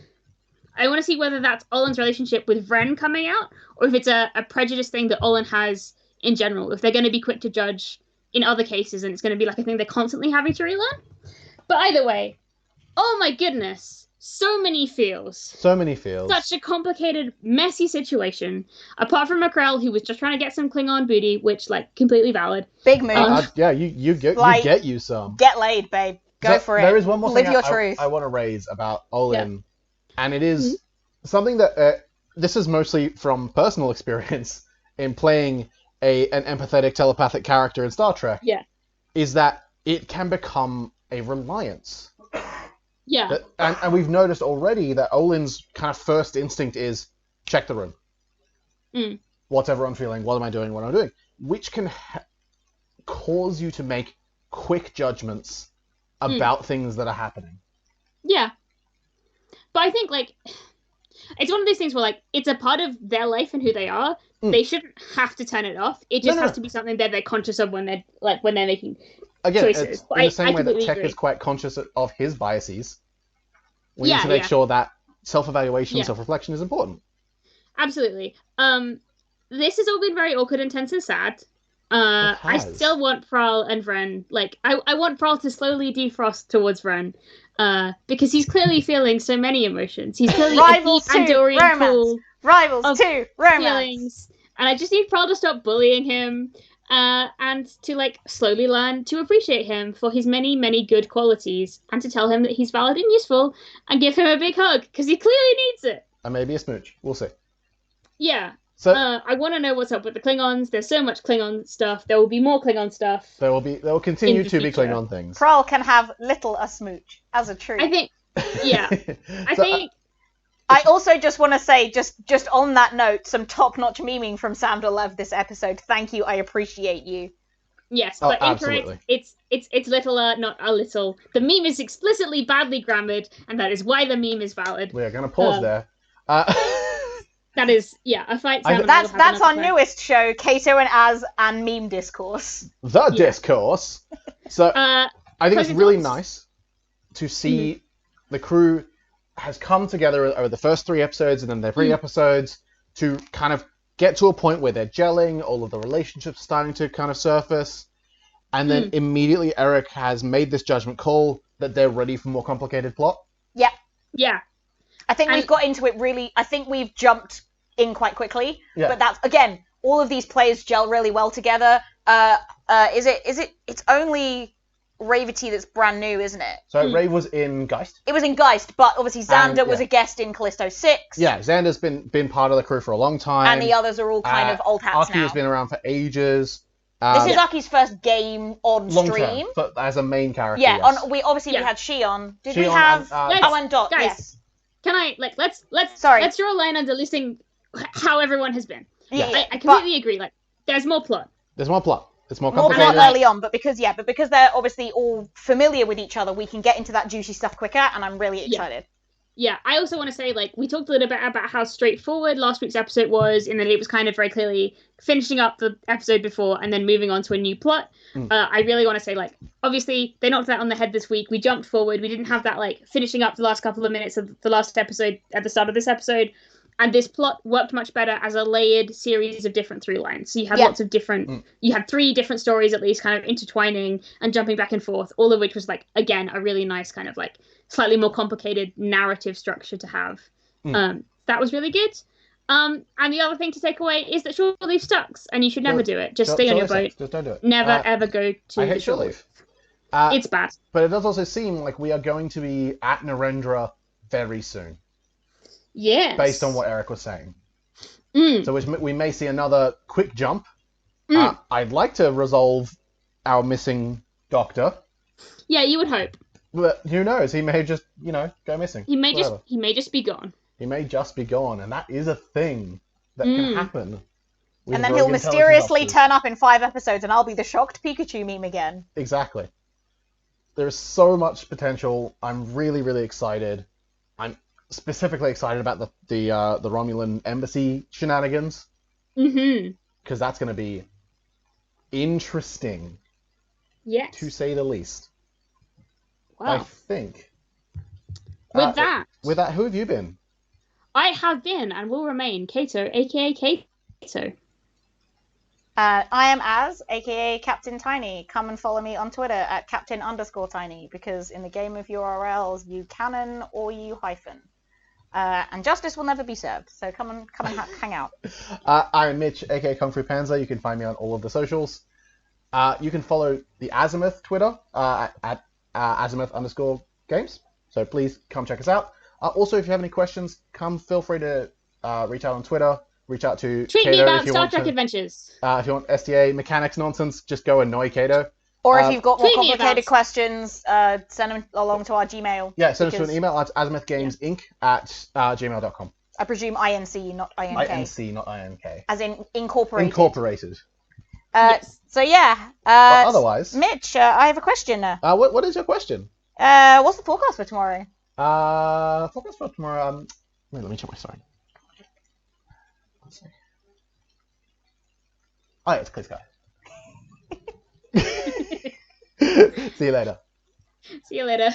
that's Olin's relationship with Vren coming out, or if it's a prejudice thing that Olin has in general. If they're going to be quick to judge in other cases, and it's going to be a thing they're constantly having to relearn. But either way, oh my goodness, so many feels. Such a complicated, messy situation. Apart from Makrell, who was just trying to get some Klingon booty, which completely valid.
Big move.
You get you some.
Get laid, babe. Go for it.
There is one more
Live
thing
your truth.
I want to raise about Olin, and it is something that this is mostly from personal experience in playing an empathetic telepathic character in Star Trek.
Yeah.
Is that it can become a reliance.
Yeah.
And we've noticed already that Olin's kind of first instinct is check the room. What's everyone feeling? What am I doing? What am I doing? Which can cause you to make quick judgments about things that are happening.
Yeah. But I think it's one of those things where it's a part of their life and who they are. They shouldn't have to turn it off. It just has to be something that they're conscious of when they're making choices.
It's in the same way that Tech is quite conscious of his biases. We need to make sure that self-evaluation, self-reflection is important.
Absolutely. This has all been very awkward and tense and sad. I still want Prowl and Vren. I want Prowl to slowly defrost towards Vren. Because he's clearly feeling so many emotions. He's clearly
Rivals
a deep Andorian pool
Rivals 2, romance.
Feelings. And I just need Prowl to stop bullying him, and to slowly learn to appreciate him for his many, many good qualities, and to tell him that he's valid and useful, and give him a big hug, because he clearly needs it.
And maybe a smooch. We'll see.
Yeah.
So
I want to know what's up with the Klingons. There's so much Klingon stuff. There will be more Klingon stuff.
There will continue to be Klingon things.
Prowl can have little a smooch as a treat.
I think. Yeah.
I also just want to say, just on that note, some top-notch memeing from Sam Dolev this episode. Thank you, I appreciate you.
Yes, but incorrect. It's littler, not a little. The meme is explicitly badly grammared, and that is why the meme is valid.
We are going to pause there.
That is, a fight.
That's our newest show, Kato and Az and Meme Discourse.
The Discourse. So I think it's really nice to see the crew has come together over the first 3 episodes and then their 3 episodes to kind of get to a point where they're gelling, all of the relationships starting to kind of surface, and then immediately Eric has made this judgment call that they're ready for more complicated plot.
Yeah.
Yeah.
I think we've got into it really, I think we've jumped in quite quickly, but that's, again, all of these players gel really well together. It's only Ravity that's brand new, isn't it?
So Rave was in Geist.
It was in Geist, but obviously Xander was a guest in Callisto 6.
Yeah, Xander's been part of the crew for a long time.
And the others are all kind of old hats
Aki
now.
has been around for ages.
This is Aki's first game on
long
stream.
Term, but as a main character,
yeah,
yes.
we had Shion. Did we have and Dot?
Guys,
yes.
Can I let's draw a line under listing how everyone has been.
Yeah.
I completely agree. There's more plot.
There's more plot. It's more
More
complicated.
plot early on, but because they're obviously all familiar with each other, we can get into that juicy stuff quicker, and I'm really excited.
Yeah, I also want to say, like, we talked a little bit about how straightforward last week's episode was, in that it was kind of very clearly finishing up the episode before and then moving on to a new plot. I really want to say, like, obviously, they knocked that on the head this week. We jumped forward. We didn't have that, like, finishing up the last couple of minutes of the last episode at the start of this episode. And this plot worked much better as a layered series of different through lines. So you had lots of different, you had 3 different stories at least kind of intertwining and jumping back and forth, all of which was, like, again, a really nice kind of, like, slightly more complicated narrative structure to have. That was really good. And the other thing to take away is that shore leave sucks, and you should never do it. Just stay on your boat.
Just don't do it.
Never ever go to
I
the
hate
shore
shore
leave.
leave.
It's bad.
But it does also seem like we are going to be at Narendra very soon.
Yes.
Based on what Eric was saying. So we may see another quick jump. I'd like to resolve our missing doctor.
Yeah, you would hope.
But who knows? He may just, go missing.
He may just be gone.
He may just be gone, and that is a thing that can happen.
And then he'll mysteriously turn up in 5 episodes, and I'll be the shocked Pikachu meme again.
Exactly. There is so much potential. I'm really, really excited. I'm specifically excited about the Romulan embassy shenanigans. Because that's going to be interesting.
Yes.
To say the least.
Wow.
I think.
With that,
who have you been?
I have been and will remain Kato, aka Kato.
I am Az, aka Captain Tiny. Come and follow me on Twitter at Captain_Tiny, because in the game of URLs, you canon or you hyphen. And justice will never be served, so come and hang out.
I'm Mitch, aka Kung Fu Panzer. You can find me on all of the socials. You can follow the Azimuth Twitter at Azimuth_games. So please come check us out. Also, if you have any questions, feel free to reach out on Twitter. Reach out to
Tweet
Kato
me about
if you
Star
want
Trek Adventures.
If you want STA mechanics nonsense, just go annoy Kato.
Or if you've got more complicated questions, send them along to our Gmail.
Yeah, send us to an email at azimuthgamesinc@gmail.com.
I presume INC, not INK.
INC, not INK.
As in incorporated.
Incorporated.
Yes. So yeah.
But otherwise,
Mitch, I have a question.
What is your question?
What's the forecast for tomorrow?
Forecast for tomorrow. Wait, let me check my story. Oh, yeah, it's clear sky. See you later.
See you later.